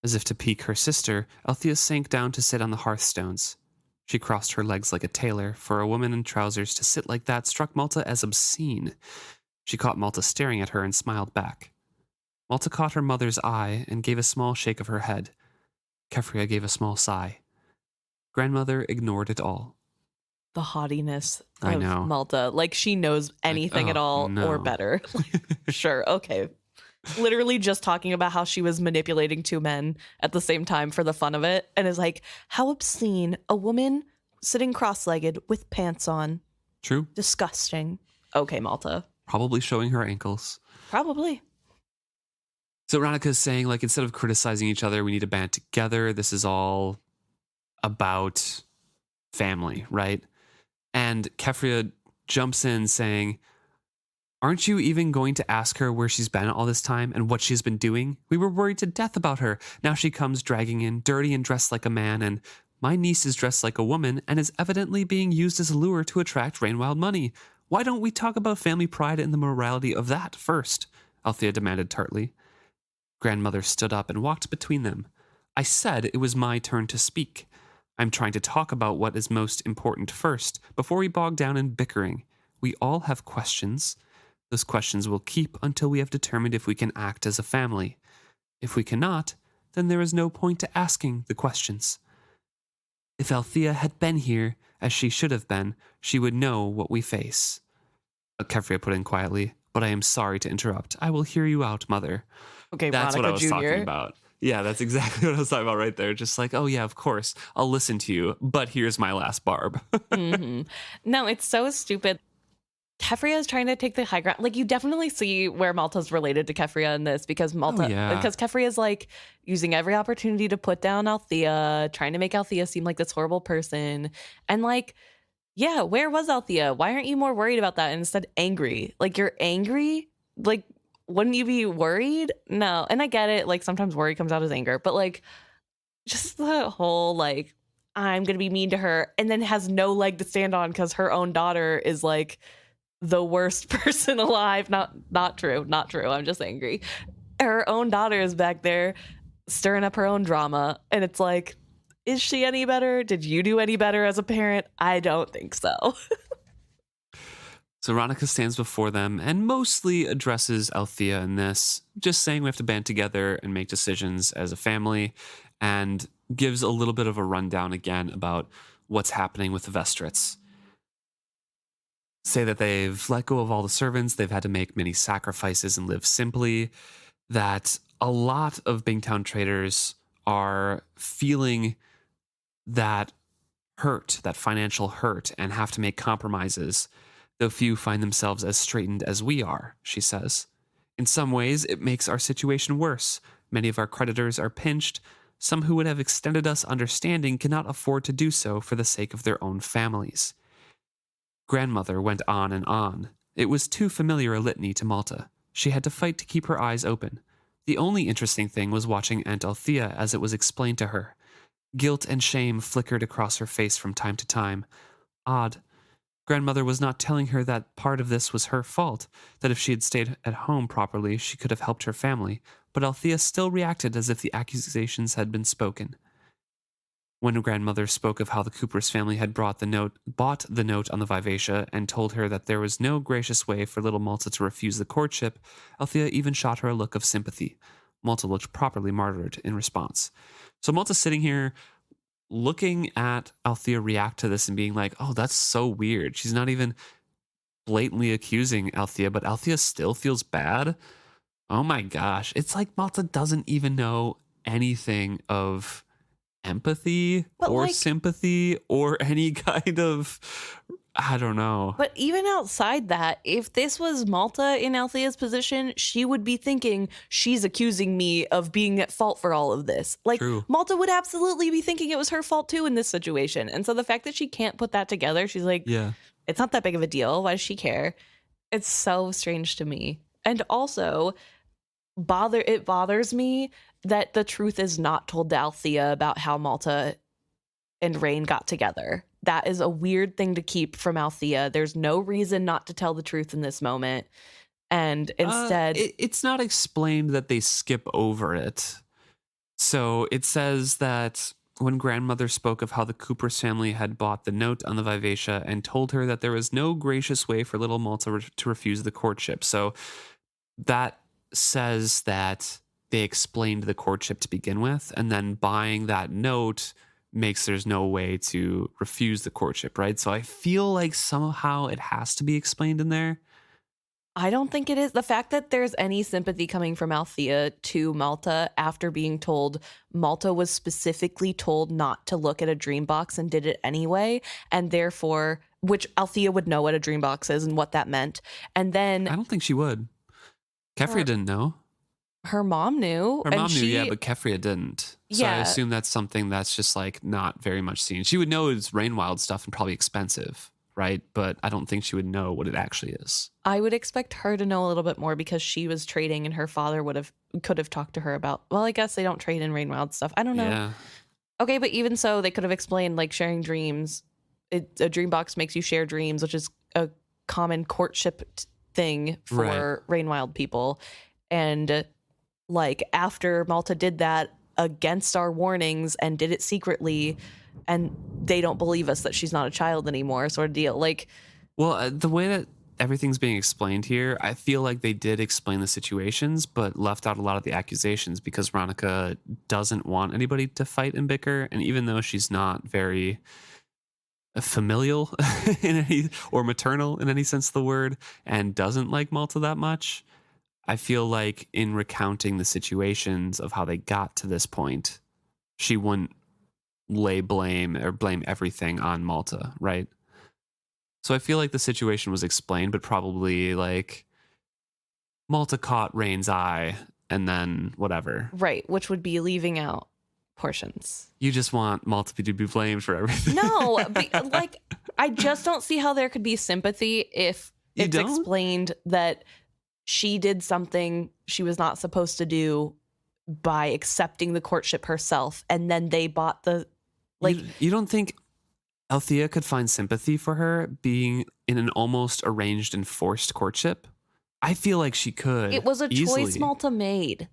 As if to pique her sister, Althea sank down to sit on the hearthstones. She crossed her legs like a tailor. For a woman in trousers to sit like that struck Malta as obscene. She caught Malta staring at her and smiled back. Malta caught her mother's eye and gave a small shake of her head. Keffria gave a small sigh. Grandmother ignored it all. The haughtiness I of know. Malta. Like, she knows anything at all or better. Sure, okay. Literally just talking about how she was manipulating two men at the same time for the fun of it, and is like, how obscene. A woman sitting cross-legged with pants on. True. Disgusting. Okay, Malta. Probably showing her ankles. Probably. So Ronica's saying, like, instead of criticizing each other, we need to band together. This is all about family, right? And Keffria jumps in saying, "Aren't you even going to ask her where she's been all this time and what she's been doing? We were worried to death about her. Now she comes dragging in, dirty and dressed like a man, and my niece is dressed like a woman and is evidently being used as a lure to attract Rainwild money. Why don't we talk about family pride and the morality of that first?" Althea demanded tartly. Grandmother stood up and walked between them. "I said it was my turn to speak. I'm trying to talk about what is most important first, before we bog down in bickering. We all have questions. Those questions will keep until we have determined if we can act as a family. If we cannot, then there is no point to asking the questions. If Althea had been here, as she should have been, she would know what we face." Keffria put in quietly, "But I am sorry to interrupt. I will hear you out, Mother." Okay, That's Ronica what I was Jr. talking about. Yeah, that's exactly what I was talking about right there. Just like, oh yeah, of course, I'll listen to you, but here's my last barb. Mm-hmm. No, it's so stupid. Keffria is trying to take the high ground. Like, you definitely see where Malta's related to Keffria in this, because because Keffria is, like, using every opportunity to put down Althea, trying to make Althea seem like this horrible person. And, like, yeah, where was Althea? Why aren't you more worried about that and instead angry? Like, you're angry? Like, wouldn't you be worried? No. And I get it. Like, sometimes worry comes out as anger, but, like, just the whole, like, I'm going to be mean to her, and then has no leg to stand on because her own daughter is like the worst person alive. Not true. Not true. I'm just angry. Her own daughter is back there stirring up her own drama. And it's like, is she any better? Did you do any better as a parent? I don't think so. So Ronica stands before them and mostly addresses Althea in this, just saying we have to band together and make decisions as a family, and gives a little bit of a rundown again about what's happening with the Vestrits. Say that they've let go of all the servants, they've had to make many sacrifices and live simply, that a lot of Bingtown traders are feeling that hurt, that financial hurt, and have to make compromises, though few find themselves as straitened as we are, she says. In some ways, it makes our situation worse. Many of our creditors are pinched. Some who would have extended us understanding cannot afford to do so for the sake of their own families. Grandmother went on and on. It was too familiar a litany to Malta. She had to fight to keep her eyes open. The only interesting thing was watching Aunt Althea as it was explained to her. Guilt and shame flickered across her face from time to time. Odd. Grandmother was not telling her that part of this was her fault, that if she had stayed at home properly, she could have helped her family, but Althea still reacted as if the accusations had been spoken. When grandmother spoke of how the Cooper's family had bought the note on the Vivacia and told her that there was no gracious way for little Malta to refuse the courtship, Althea even shot her a look of sympathy. Malta looked properly martyred in response. So Malta's sitting here looking at Althea react to this and being like, oh, that's so weird. She's not even blatantly accusing Althea, but Althea still feels bad. Oh my gosh. It's like Malta doesn't even know anything of empathy or sympathy or any kind of, I don't know. But even outside that, if this was Malta in Althea's position, she would be thinking she's accusing me of being at fault for all of this. Like, True. Malta would absolutely be thinking it was her fault too in this situation. And so the fact that she can't put that together, she's like, yeah, it's not that big of a deal. Why does she care? It's so strange to me. And also, it bothers me that the truth is not told to Althea about how Malta and Rain got together. That is a weird thing to keep from Althea. There's no reason not to tell the truth in this moment. And instead... it's not explained that they skip over it. So it says that when grandmother spoke of how the Cooper's family had bought the note on the Vivacia and told her that there was no gracious way for little Malta to refuse the courtship. So that says that they explained the courtship to begin with, and then buying that note makes there's no way to refuse the courtship, right? So I feel like somehow it has to be explained in there. I don't think it is. The fact that there's any sympathy coming from Althea to Malta after being told Malta was specifically told not to look at a dream box and did it anyway, and therefore, which Althea would know what a dream box is and what that meant. And then I don't think she would. Keffria didn't know. Her mom knew. Her mom knew, yeah, but Keffria didn't. So I assume that's something that's just like not very much seen. She would know it's Rainwild stuff and probably expensive, right? But I don't think she would know what it actually is. I would expect her to know a little bit more because she was trading and her father could have talked to her about, well, I guess they don't trade in Rainwild stuff. I don't know. Yeah. Okay, but even so, they could have explained like sharing dreams. A dream box makes you share dreams, which is a common courtship thing for Rainwild people. And like after Malta did that against our warnings and did it secretly, and they don't believe us that she's not a child anymore, sort of deal. Like, well, the way that everything's being explained here, I feel like they did explain the situations, but left out a lot of the accusations because Ronica doesn't want anybody to fight and bicker. And even though she's not very familial or maternal in any sense of the word, and doesn't like Malta that much, I feel like in recounting the situations of how they got to this point, she wouldn't lay blame or blame everything on Malta, right? So I feel like the situation was explained, but probably like Malta caught Rain's eye and then whatever. Right, which would be leaving out portions. You just want Malta to be blamed for everything. No, like I just don't see how there could be sympathy if it's explained that she did something she was not supposed to do by accepting the courtship herself, and then they bought the Like, you don't think Althea could find sympathy for her being in an almost arranged and forced courtship? I feel like she could. it was a easily. choice Malta made.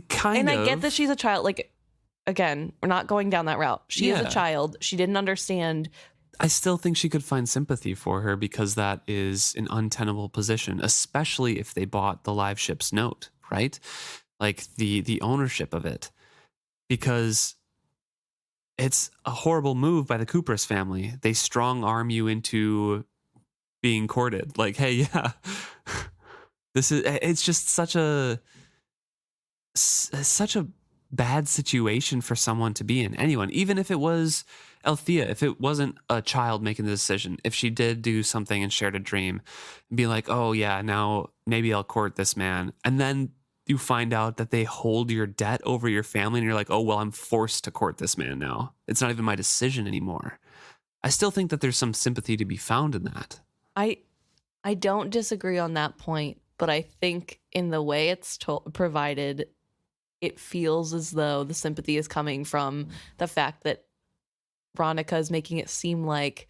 Kind of. And I get that she's a child. Like, again, we're not going down that route. She is a child. She didn't understand. I still think she could find sympathy for her because that is an untenable position, especially if they bought the live ship's note, right? Like the ownership of it. Because it's a horrible move by the Kupris family. They strong arm you into being courted. Like, hey, yeah, it's just such a bad situation for someone to be in. Anyone, even if it was Althea, if it wasn't a child making the decision, if she did do something and shared a dream and be like, oh yeah, now maybe I'll court this man. And then you find out that they hold your debt over your family and you're like, oh, well, I'm forced to court this man now. It's not even my decision anymore. I still think that there's some sympathy to be found in that. I don't disagree on that point, but I think in the way it's provided, it feels as though the sympathy is coming from the fact that Ronica is making it seem like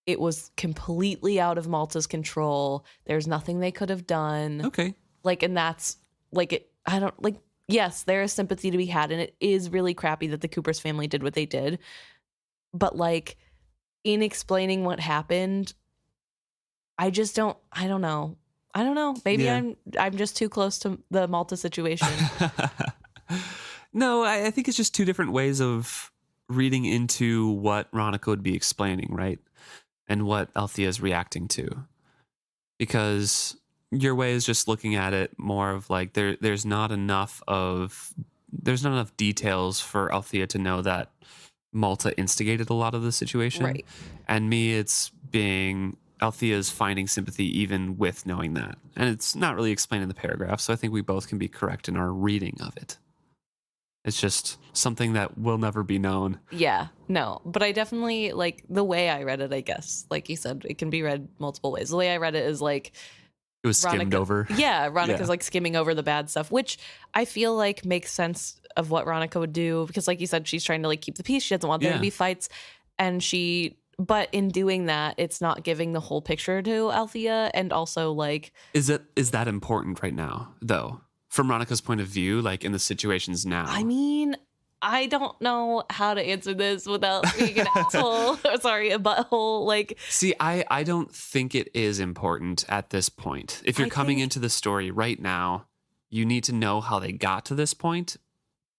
it was completely out of Malta's control. There's nothing they could have done. Okay. Like, and that's like, yes, there is sympathy to be had. And it is really crappy that the Kupris family did what they did. But like, in explaining what happened, I don't know. Maybe I'm just too close to the Malta situation. No, I think it's just two different ways of reading into what Ronica would be explaining, right? And what Althea is reacting to. Because your way is just looking at it more of like there's not enough details for Althea to know that Malta instigated a lot of the situation. Right. And me, it's being Althea's finding sympathy even with knowing that. And it's not really explained in the paragraph, so I think we both can be correct in our reading of it. It's just something that will never be known. Yeah, no. But I definitely, like, the way I read it, I guess, like you said, it can be read multiple ways. The way I read it is like... It was skimmed over. Yeah, Ronica's like skimming over the bad stuff, which I feel like makes sense of what Ronica would do. Because like you said, she's trying to like keep the peace. She doesn't want there to be fights. But in doing that, it's not giving the whole picture to Althea. And also like... Is that important right now, though? From Ronica's point of view, like in the situations now? I mean, I don't know how to answer this without being an asshole. Or sorry, a butthole. Like, see, I don't think it is important at this point. If you're coming into the story right now, you need to know how they got to this point.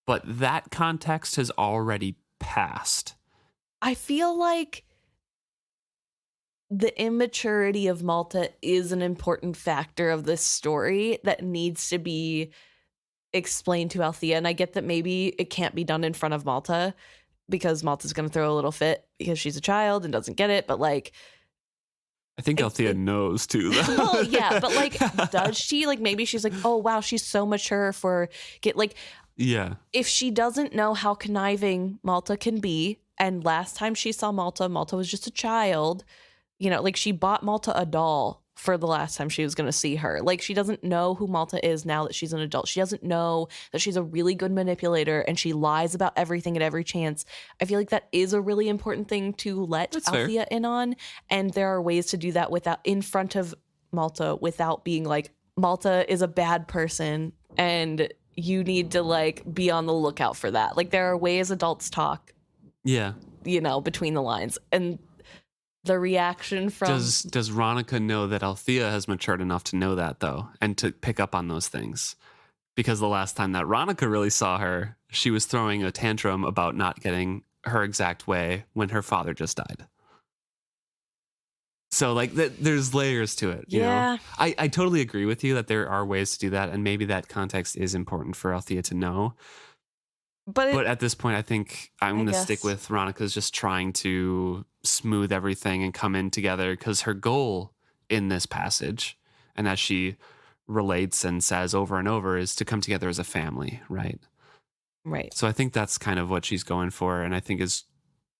But that context has already passed. I feel like the immaturity of Malta is an important factor of this story that needs to be explained to Althea. And I get that maybe it can't be done in front of Malta because Malta's going to throw a little fit because she's a child and doesn't get it. But like, I think Althea knows too, though. Well, yeah, but like, does she? Like, maybe she's like, oh, wow, she's so mature yeah. If she doesn't know how conniving Malta can be, and last time she saw Malta was just a child. You know, like she bought Malta a doll for the last time she was going to see her. Like she doesn't know who Malta is now that she's an adult. She doesn't know that she's a really good manipulator and she lies about everything at every chance. I feel like that is a really important thing to let Althea in on. And there are ways to do that without in front of Malta without being like, Malta is a bad person and you need to like be on the lookout for that. Like there are ways adults talk. Yeah. You know, between the lines. And the reaction from... Does Ronica know that Althea has matured enough to know that, though, and to pick up on those things? Because the last time that Ronica really saw her, she was throwing a tantrum about not getting her exact way when her father just died. So, like, there's layers to it, you know? I totally agree with you that there are ways to do that, and maybe that context is important for Althea to know. But at this point, I think I'm going to stick with Ronica's just trying to smooth everything and come in together because her goal in this passage, and as she relates and says over and over, is to come together as a family, right? Right. So I think that's kind of what she's going for, and I think is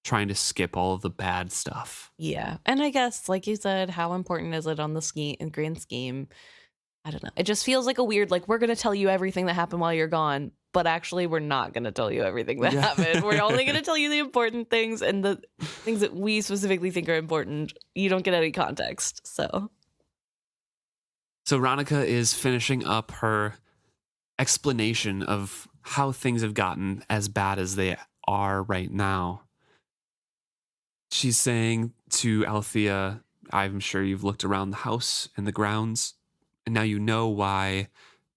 trying to skip all of the bad stuff. Yeah. And I guess, like you said, how important is it on the grand scheme? I don't know. It just feels like a weird, like, we're going to tell you everything that happened while you're gone, but actually we're not going to tell you everything that Yeah. happened. We're only going to tell you the important things, and the things that we specifically think are important. You don't get any context. So Ronica is finishing up her explanation of how things have gotten as bad as they are right now. She's saying to Althea, I'm sure you've looked around the house and the grounds, and now you know why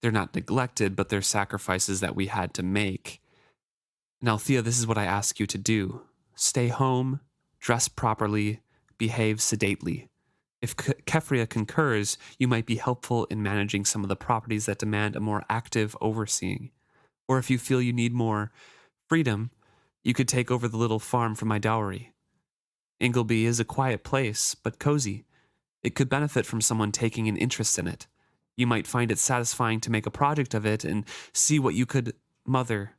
they're not neglected, but they're sacrifices that we had to make. And Althea, this is what I ask you to do. Stay home, dress properly, behave sedately. If Keffria concurs, you might be helpful in managing some of the properties that demand a more active overseeing. Or if you feel you need more freedom, you could take over the little farm from my dowry. Ingleby is a quiet place, but cozy. It could benefit from someone taking an interest in it. You might find it satisfying to make a project of it and see what you could... Mother,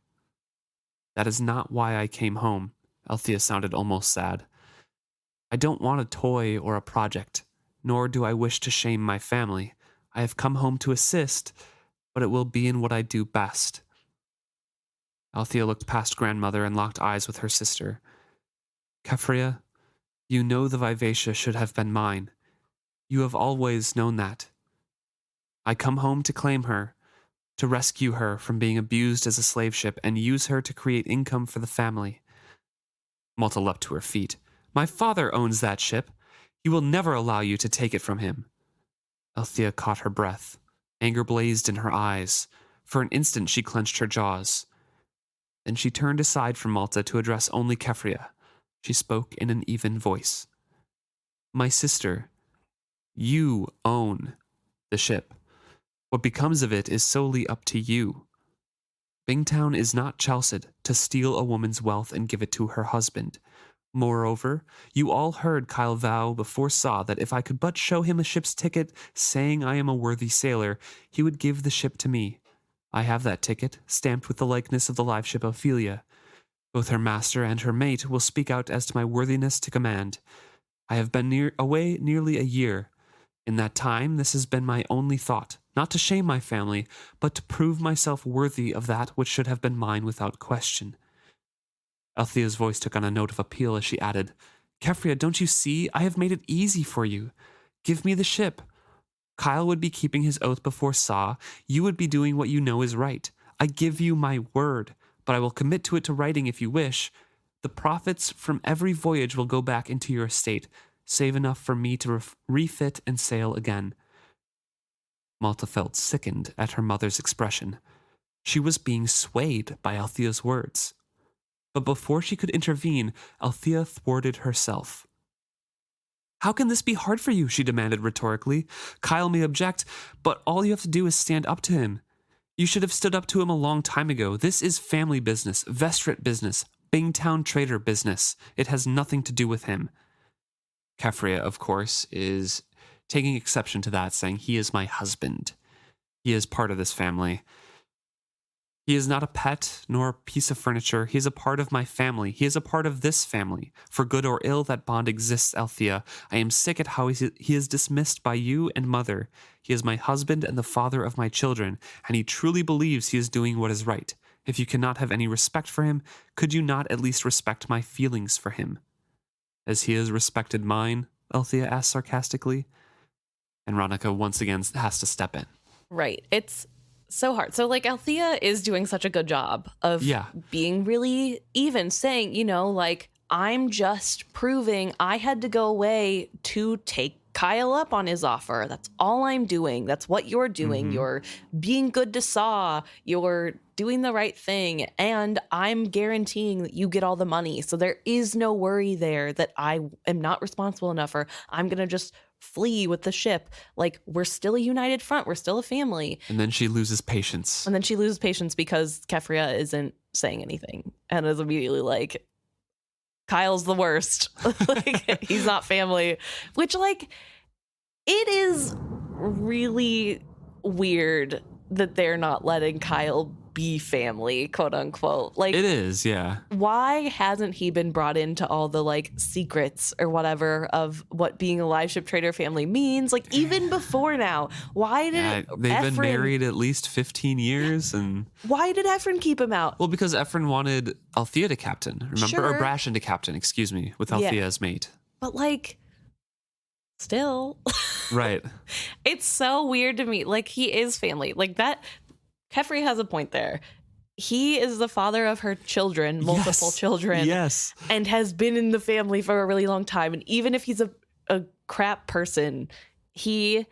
that is not why I came home. Althea sounded almost sad. I don't want a toy or a project, nor do I wish to shame my family. I have come home to assist, but it will be in what I do best. Althea looked past grandmother and locked eyes with her sister. Keffria, you know the Vivacia should have been mine. You have always known that. I come home to claim her, to rescue her from being abused as a slave ship and use her to create income for the family. Malta leapt to her feet. My father owns that ship. He will never allow you to take it from him. Althea caught her breath. Anger blazed in her eyes. For an instant she clenched her jaws. Then she turned aside from Malta to address only Keffria. She spoke in an even voice. My sister, you own the ship. What becomes of it is solely up to you. Bingtown is not Chalced to steal a woman's wealth and give it to her husband. Moreover, you all heard Kyle vow before saw that if I could but show him a ship's ticket saying I am a worthy sailor, he would give the ship to me. I have that ticket, stamped with the likeness of the live ship Ophelia. Both her master and her mate will speak out as to my worthiness to command. I have been away nearly a year. In that time, this has been my only thought, not to shame my family, but to prove myself worthy of that which should have been mine without question. Althea's voice took on a note of appeal as she added, Keffria, don't you see? I have made it easy for you. Give me the ship. Kyle would be keeping his oath before Saw. You would be doing what you know is right. I give you my word, but I will commit to it to writing if you wish. The profits from every voyage will go back into your estate, save enough for me to refit and sail again. Malta felt sickened at her mother's expression. She was being swayed by Althea's words. But before she could intervene, Althea thwarted herself. How can this be hard for you? She demanded rhetorically. Kyle may object, but all you have to do is stand up to him. You should have stood up to him a long time ago. This is family business, Vestrit business, Bingtown Trader business. It has nothing to do with him. Keffria, of course, is taking exception to that, saying he is my husband. He is part of this family. He is not a pet nor a piece of furniture. He is a part of my family. He is a part of this family. For good or ill, that bond exists, Althea. I am sick at how he is dismissed by you and mother. He is my husband and the father of my children, and he truly believes he is doing what is right. If you cannot have any respect for him, could you not at least respect my feelings for him? As he has respected mine, Althea asked sarcastically. And Ronica once again has to step in. Right. It's so hard. So like Althea is doing such a good job of being really even, saying, you know, like, I'm just proving I had to go away to take Kyle up on his offer. That's all I'm doing. That's what you're doing. Mm-hmm. You're being good to Saw. You're doing the right thing. And I'm guaranteeing that you get all the money. So there is no worry there that I am not responsible enough, or I'm going to just flee with the ship. Like, we're still a united front. We're still a family. And then she loses patience. Because Keffria isn't saying anything and is immediately like, Kyle's the worst. Like, he's not family, which, like, it is really weird that they're not letting Kyle be family, quote unquote. Like, It is, yeah. why hasn't he been brought into all the like secrets or whatever of what being a Liveship Trader family means? Like, even before now, why did they've been Ephraim, married at least 15 years, and why did Ephraim keep him out? well, because Ephraim wanted Althea to captain, remember, Sure. or Brashen to captain, excuse me, with Althea as mate. But like, still, Right. it's so weird to me. Like, he is family. Like that. Keffria has a point there. He is the father of her children, multiple children. Yes. And has been in the family for a really long time. And even if he's a crap person, he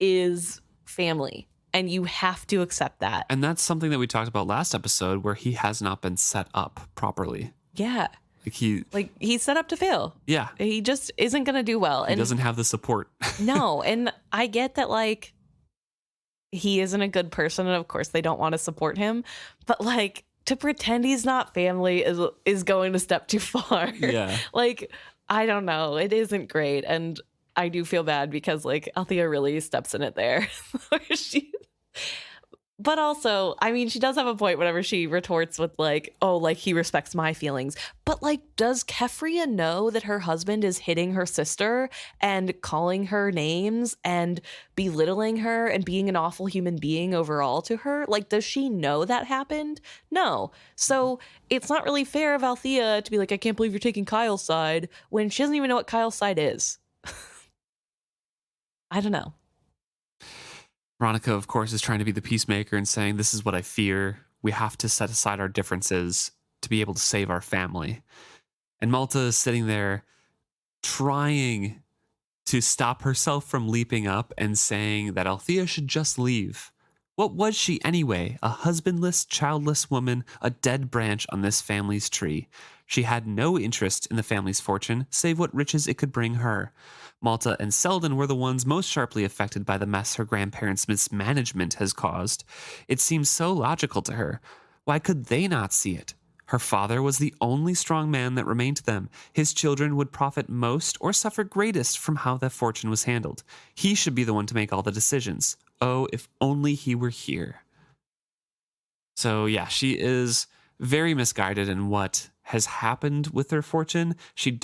is family. And you have to accept that. And that's something that we talked about last episode, where he has not been set up properly. Yeah. Like he's set up to fail. Yeah. He just isn't going to do well. He doesn't have the support. No. And I get that, like, he isn't a good person, and of course they don't want to support him, but like, to pretend he's not family is going a step too far. Yeah. Like, I don't know, it isn't great, and I do feel bad because like Althea really steps in it there. But also, I mean, she does have a point whenever she retorts with like, oh, like, he respects my feelings. But like, does Keffria know that her husband is hitting her sister and calling her names and belittling her and being an awful human being overall to her? Like, does she know that happened? No. So it's not really fair of Althea to be like, I can't believe you're taking Kyle's side, when she doesn't even know what Kyle's side is. I don't know. Ronica, of course, is trying to be the peacemaker and saying, this is what I fear. We have to set aside our differences to be able to save our family. And Malta is sitting there trying to stop herself from leaping up and saying that Althea should just leave. What was she anyway? A husbandless, childless woman, a dead branch on this family's tree. She had no interest in the family's fortune, save what riches it could bring her. Malta and Selden were the ones most sharply affected by the mess her grandparents' mismanagement has caused. It seems so logical to her. Why could they not see it? Her father was the only strong man that remained to them. His children would profit most or suffer greatest from how that fortune was handled. He should be the one to make all the decisions. Oh, if only he were here. So yeah, she is very misguided in what has happened with her fortune. She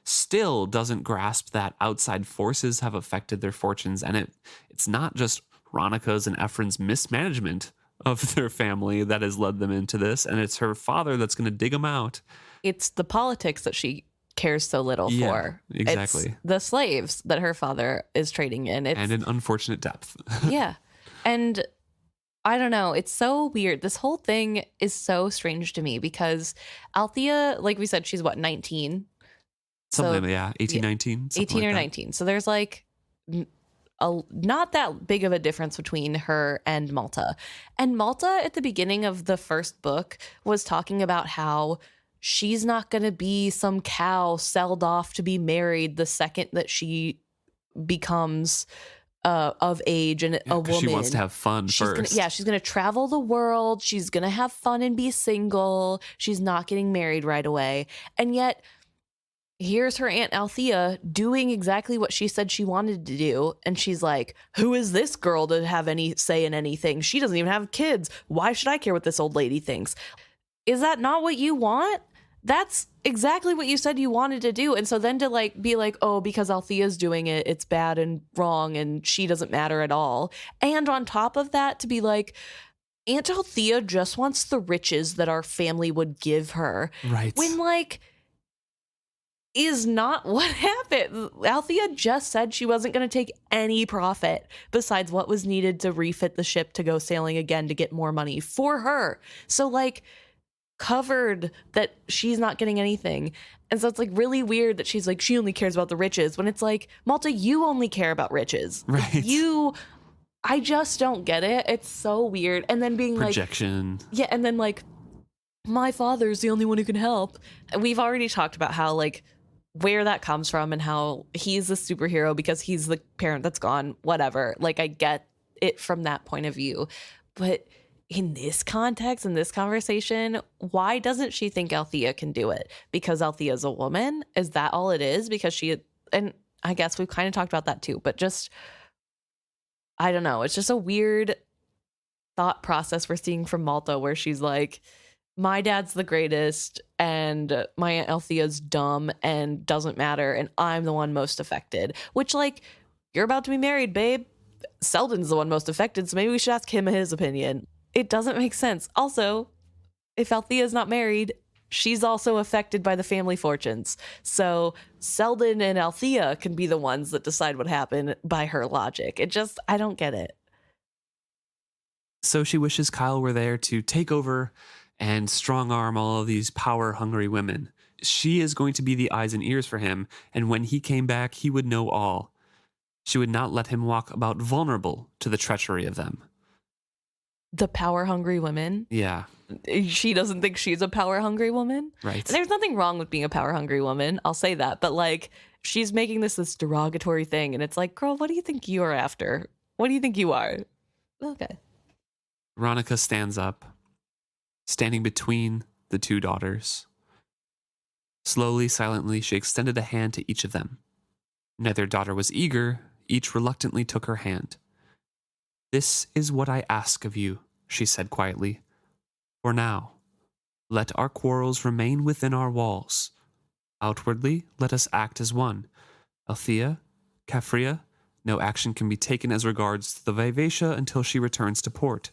still doesn't grasp that outside forces have affected their fortunes, and it's not just Ronica's and Ephraim's mismanagement of their family that has led them into this, and it's her father that's going to dig them out. It's the politics that she cares so little for. Exactly. It's the slaves that her father is trading in. And an unfortunate depth. Yeah. And I don't know. It's so weird. This whole thing is so strange to me because Althea, like we said, she's what, 19? Something, yeah, 18, 19. 18 or 19. So there's like not that big of a difference between her and Malta. And Malta at the beginning of the first book was talking about how she's not going to be some cow sold off to be married the second that she becomes of age and a woman. She wants to have fun first. She's going to travel the world. She's going to have fun and be single. She's not getting married right away. And yet here's her Aunt Althea doing exactly what she said she wanted to do. And she's like, who is this girl to have any say in anything? She doesn't even have kids. Why should I care what this old lady thinks? Is that not what you want? That's exactly what you said you wanted to do. And so then to like be like, oh, because Althea's doing it, it's bad and wrong and she doesn't matter at all. And on top of that, to be like, Aunt Althea just wants the riches that our family would give her. Right. When like is not what happened. Althea just said she wasn't going to take any profit besides what was needed to refit the ship to go sailing again to get more money for her. So like covered that she's not getting anything. And so it's like really weird that she's like, she only cares about the riches when it's like, Malta, you only care about riches. Right. I just don't get it. It's so weird. And then being projection. Like, yeah. And then like, my father's the only one who can help. We've already talked about how like where that comes from and how he's a superhero because he's the parent that's gone, whatever. Like I get it from that point of view. But in this context, in this conversation, why doesn't she think Althea can do it? Because Althea's a woman? Is that all it is? Because and I guess we've kind of talked about that too, but just, I don't know. It's just a weird thought process we're seeing from Malta, where she's like, my dad's the greatest and my Aunt Althea's dumb and doesn't matter, and I'm the one most affected. Which, like, you're about to be married, babe. Selden's the one most affected, so maybe we should ask him his opinion. It doesn't make sense. Also, if Althea's not married, she's also affected by the family fortunes. So Selden and Althea can be the ones that decide what happened by her logic. I don't get it. So she wishes Kyle were there to take over and strong arm all of these power-hungry women. She is going to be the eyes and ears for him, and when he came back, he would know all. She would not let him walk about vulnerable to the treachery of them. The power-hungry women? Yeah. She doesn't think she's a power-hungry woman? Right. And there's nothing wrong with being a power-hungry woman, I'll say that. But, like, she's making this derogatory thing, and it's like, girl, what do you think you are after? What do you think you are? Okay. Ronica stands up, standing between the two daughters. Slowly, silently, she extended a hand to each of them. Neither daughter was eager, each reluctantly took her hand. "This is what I ask of you," she said quietly. "For now, let our quarrels remain within our walls. Outwardly, let us act as one. Althea, Keffria, no action can be taken as regards the Vivacia until she returns to port.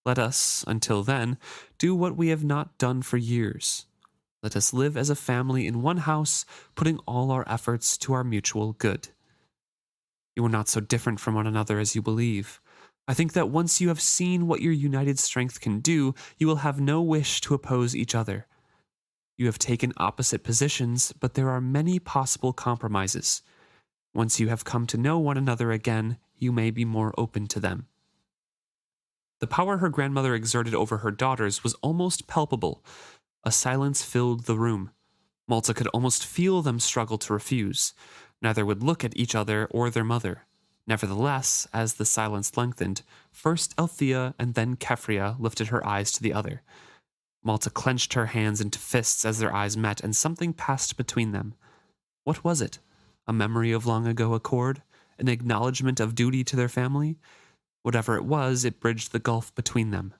Let us, until then, do what we have not done for years. Let us live as a family in one house, putting all our efforts to our mutual good. You are not so different from one another as you believe. I think that once you have seen what your united strength can do, you will have no wish to oppose each other. You have taken opposite positions, but there are many possible compromises. Once you have come to know one another again, you may be more open to them." The power her grandmother exerted over her daughters was almost palpable. A silence filled the room. Malta could almost feel them struggle to refuse. Neither would look at each other or their mother. Nevertheless, as the silence lengthened, first Althea and then Keffria lifted her eyes to the other. Malta clenched her hands into fists as their eyes met, and something passed between them. What was it? A memory of long ago accord? An acknowledgement of duty to their family? Whatever it was, it bridged the gulf between them.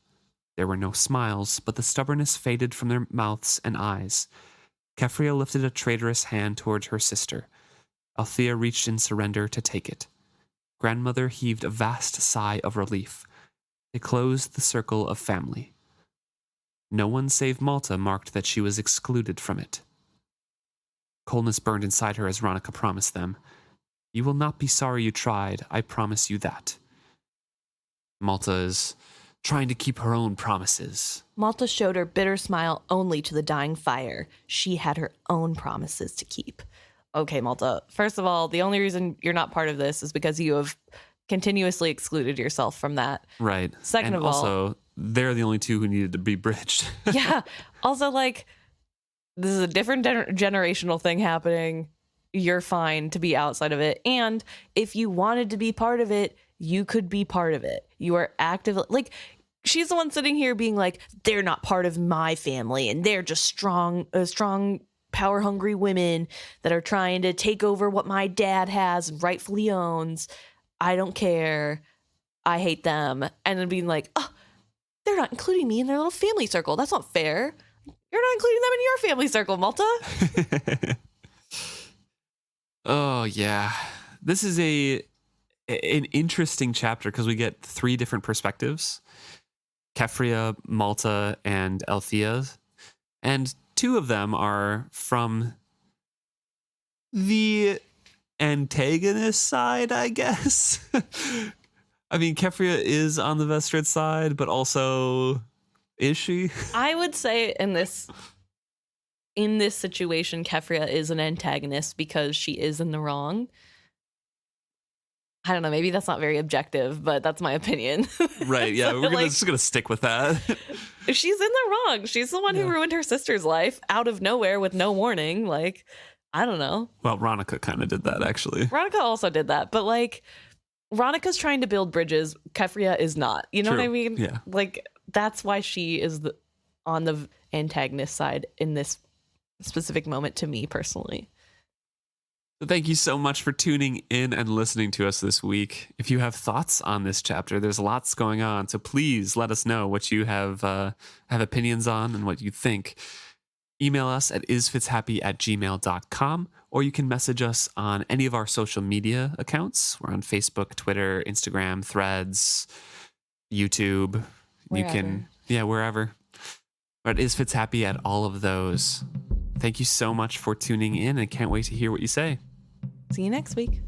There were no smiles, but the stubbornness faded from their mouths and eyes. Keffria lifted a traitorous hand toward her sister. Althea reached in surrender to take it. Grandmother heaved a vast sigh of relief. They closed the circle of family. No one save Malta marked that she was excluded from it. Coldness burned inside her as Ronica promised them. "You will not be sorry you tried, I promise you that." Malta is trying to keep her own promises. Malta showed her bitter smile only to the dying fire. She had her own promises to keep. Okay, Malta, first of all, the only reason you're not part of this is because you have continuously excluded yourself from that. Right. Second of all, also, they're the only two who needed to be bridged. yeah. Also, like, this is a different generational thing happening. You're fine to be outside of it. And if you wanted to be part of it, you could be part of it. You are actively, like, she's the one sitting here being like, they're not part of my family and they're just strong, power hungry women that are trying to take over what my dad has and rightfully owns. I don't care. I hate them. And then being like, oh, they're not including me in their little family circle. That's not fair. You're not including them in your family circle, Malta. Oh, yeah. This is an interesting chapter because we get three different perspectives. Keffria, Malta, and Althea. And two of them are from the antagonist side, I guess. I mean, Keffria is on the Vestrit side, but also, is she? I would say in this situation, Keffria is an antagonist because she is in the wrong. I don't know, maybe that's not very objective, but that's my opinion. Right, yeah, So, we're just going to stick with that. She's in the wrong. She's the one who ruined her sister's life out of nowhere with no warning. Like, I don't know. Well, Ronica kind of did that, actually. Ronica also did that, but, like, Ronica's trying to build bridges. Keffria is not. You know True. what I mean? Yeah. Like, that's why she is on the antagonist side in this specific moment to me personally. So thank you so much for tuning in and listening to us this week. If you have thoughts on this chapter, there's lots going on. So please let us know what you have opinions on and what you think. Email us at isfitshappy@gmail.com, or you can message us on any of our social media accounts. We're on Facebook, Twitter, Instagram, Threads, YouTube. Wherever. You can, wherever. But isfitshappy at all of those. Thank you so much for tuning in, and can't wait to hear what you say. See you next week.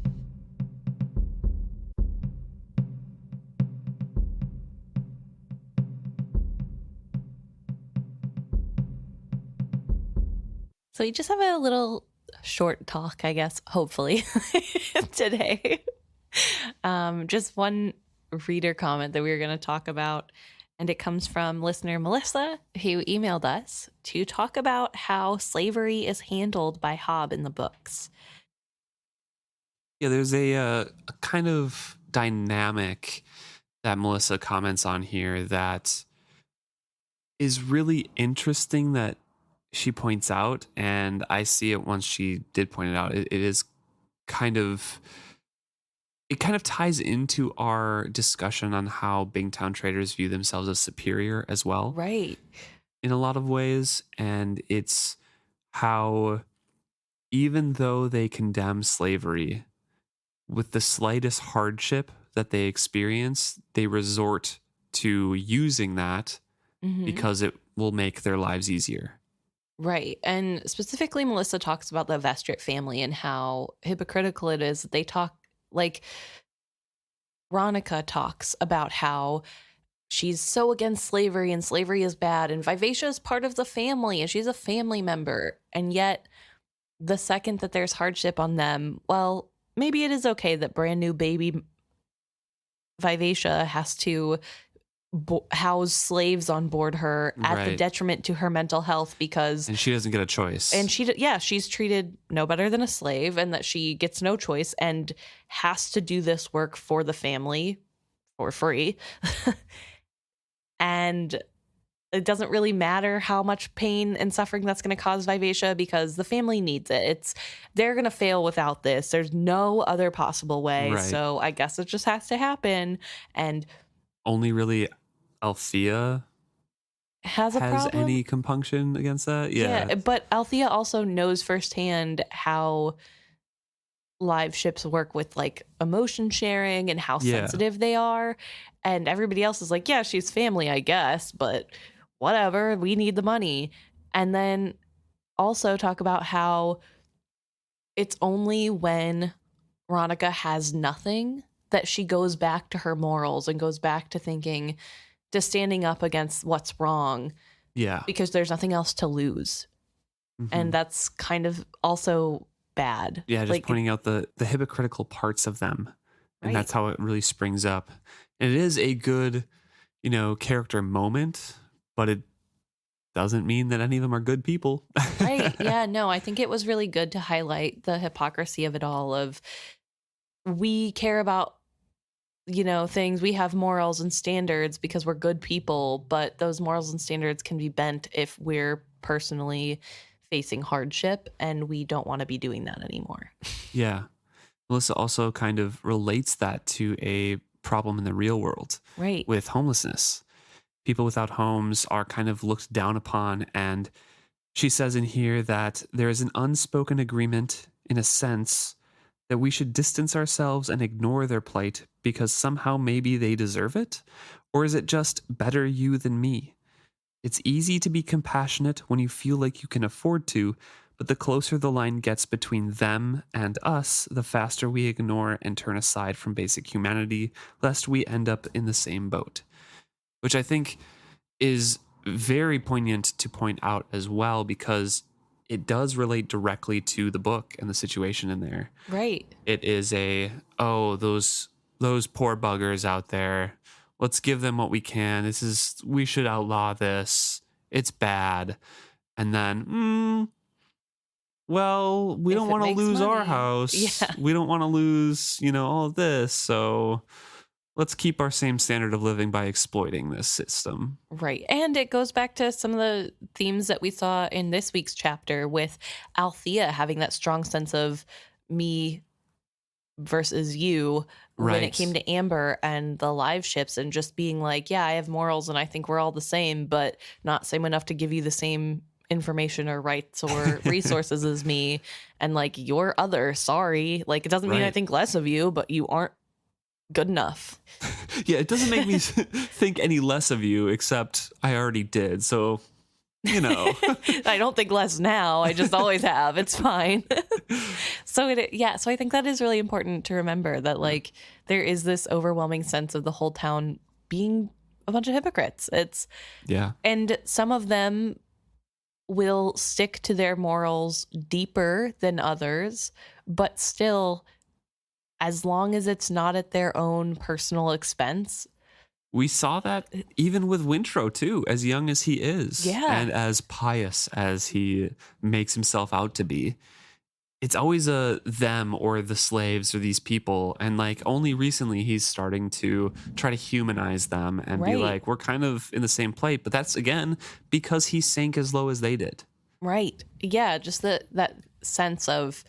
So we just have a little short talk, I guess, hopefully, today. Just one reader comment that we were going to talk about, and it comes from listener Melissa, who emailed us to talk about how slavery is handled by Hobb in the books. Yeah, there's a kind of dynamic that Melissa comments on here that is really interesting that she points out, and I see it once she did point it out. It is kind of... It kind of ties into our discussion on how Bingtown traders view themselves as superior as well. Right. In a lot of ways. And it's how even though they condemn slavery, with the slightest hardship that they experience, they resort to using that because it will make their lives easier. Right. And specifically, Melissa talks about the Vestrit family and how hypocritical it is. They talk, like, Ronica talks about how she's so against slavery and slavery is bad, and Vivacia is part of the family and she's a family member. And yet the second that there's hardship on them, well, maybe it is okay that brand new baby Vivacia has to house slaves on board her at the detriment to her mental health, because... And she doesn't get a choice. And she's treated no better than a slave, and that she gets no choice and has to do this work for the family for free. And it doesn't really matter how much pain and suffering that's going to cause Vivacia, because the family needs it. They're going to fail without this. There's no other possible way. Right. So I guess it just has to happen. And only really Althea has any compunction against that. Yeah. But Althea also knows firsthand how live ships work with, like, emotion sharing and how sensitive they are. And everybody else is like, yeah, she's family, I guess, but whatever, we need the money. And then also talk about how it's only when Ronica has nothing that she goes back to her morals and goes back to thinking, to standing up against what's wrong. Yeah. Because there's nothing else to lose. And that's kind of also bad. Yeah, just pointing out the hypocritical parts of them. And that's how it really springs up. And it is a good, character moment, but it doesn't mean that any of them are good people. Right. Yeah, no, I think it was really good to highlight the hypocrisy of it all, of we care about, things, we have morals and standards because we're good people, but those morals and standards can be bent if we're personally facing hardship, and we don't want to be doing that anymore. Yeah. Melissa also kind of relates that to a problem in the real world. Right. With homelessness. People without homes are kind of looked down upon, and she says in here that there is an unspoken agreement, in a sense, that we should distance ourselves and ignore their plight because somehow maybe they deserve it? Or is it just better you than me? It's easy to be compassionate when you feel like you can afford to, but the closer the line gets between them and us, the faster we ignore and turn aside from basic humanity, lest we end up in the same boat. Which I think is very poignant to point out as well, because it does relate directly to the book and the situation in there. Right. It is those poor buggers out there. Let's give them what we can. We should outlaw this. It's bad. And then, we don't want to lose our house. Yeah. We don't want to lose, all of this. So let's keep our same standard of living by exploiting this system. Right. And it goes back to some of the themes that we saw in this week's chapter, with Althea having that strong sense of me versus you when it Right. came to Amber and the live ships, and just being like, yeah, I have morals and I think we're all the same, but not same enough to give you the same information or rights or resources as me. And like, you're other, sorry. Like, it doesn't mean I Right. think less of you, but you aren't good enough. Yeah, it doesn't make me think any less of you, except I already did. So, you know. I don't think less now. I just always have. It's fine. So so I think that is really important to remember, that like there is this overwhelming sense of the whole town being a bunch of hypocrites. Yeah. And some of them will stick to their morals deeper than others, but still, as long as it's not at their own personal expense. We saw that even with Wintro, too, as young as he is. Yeah. And as pious as he makes himself out to be. It's always a them or the slaves or these people. And like only recently he's starting to try to humanize them and be Right. like, we're kind of in the same plate. But that's, again, because he sank as low as they did. Right. Yeah, just that sense of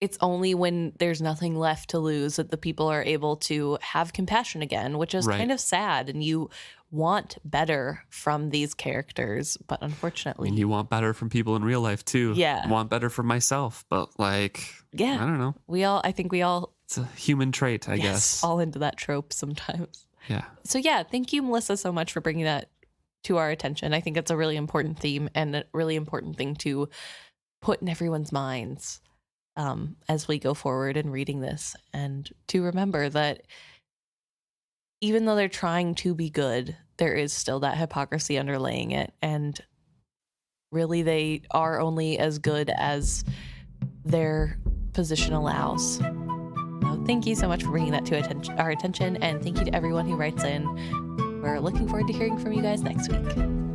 it's only when there's nothing left to lose that the people are able to have compassion again, which is Right. kind of sad. And you want better from these characters, but I unfortunately, mean, you want better from people in real life, too. Yeah. I want better for myself. But like, yeah, I don't know. I think we all It's a human trait, I guess. fall into that trope sometimes. Yeah. So yeah, thank you, Melissa, so much for bringing that to our attention. I think it's a really important theme and a really important thing to put in everyone's minds as we go forward in reading this, and to remember that even though they're trying to be good, there is still that hypocrisy underlaying it, and really they are only as good as their position allows. So thank you so much for bringing that to our attention, and thank you to everyone who writes in. We're looking forward to hearing from you guys next week.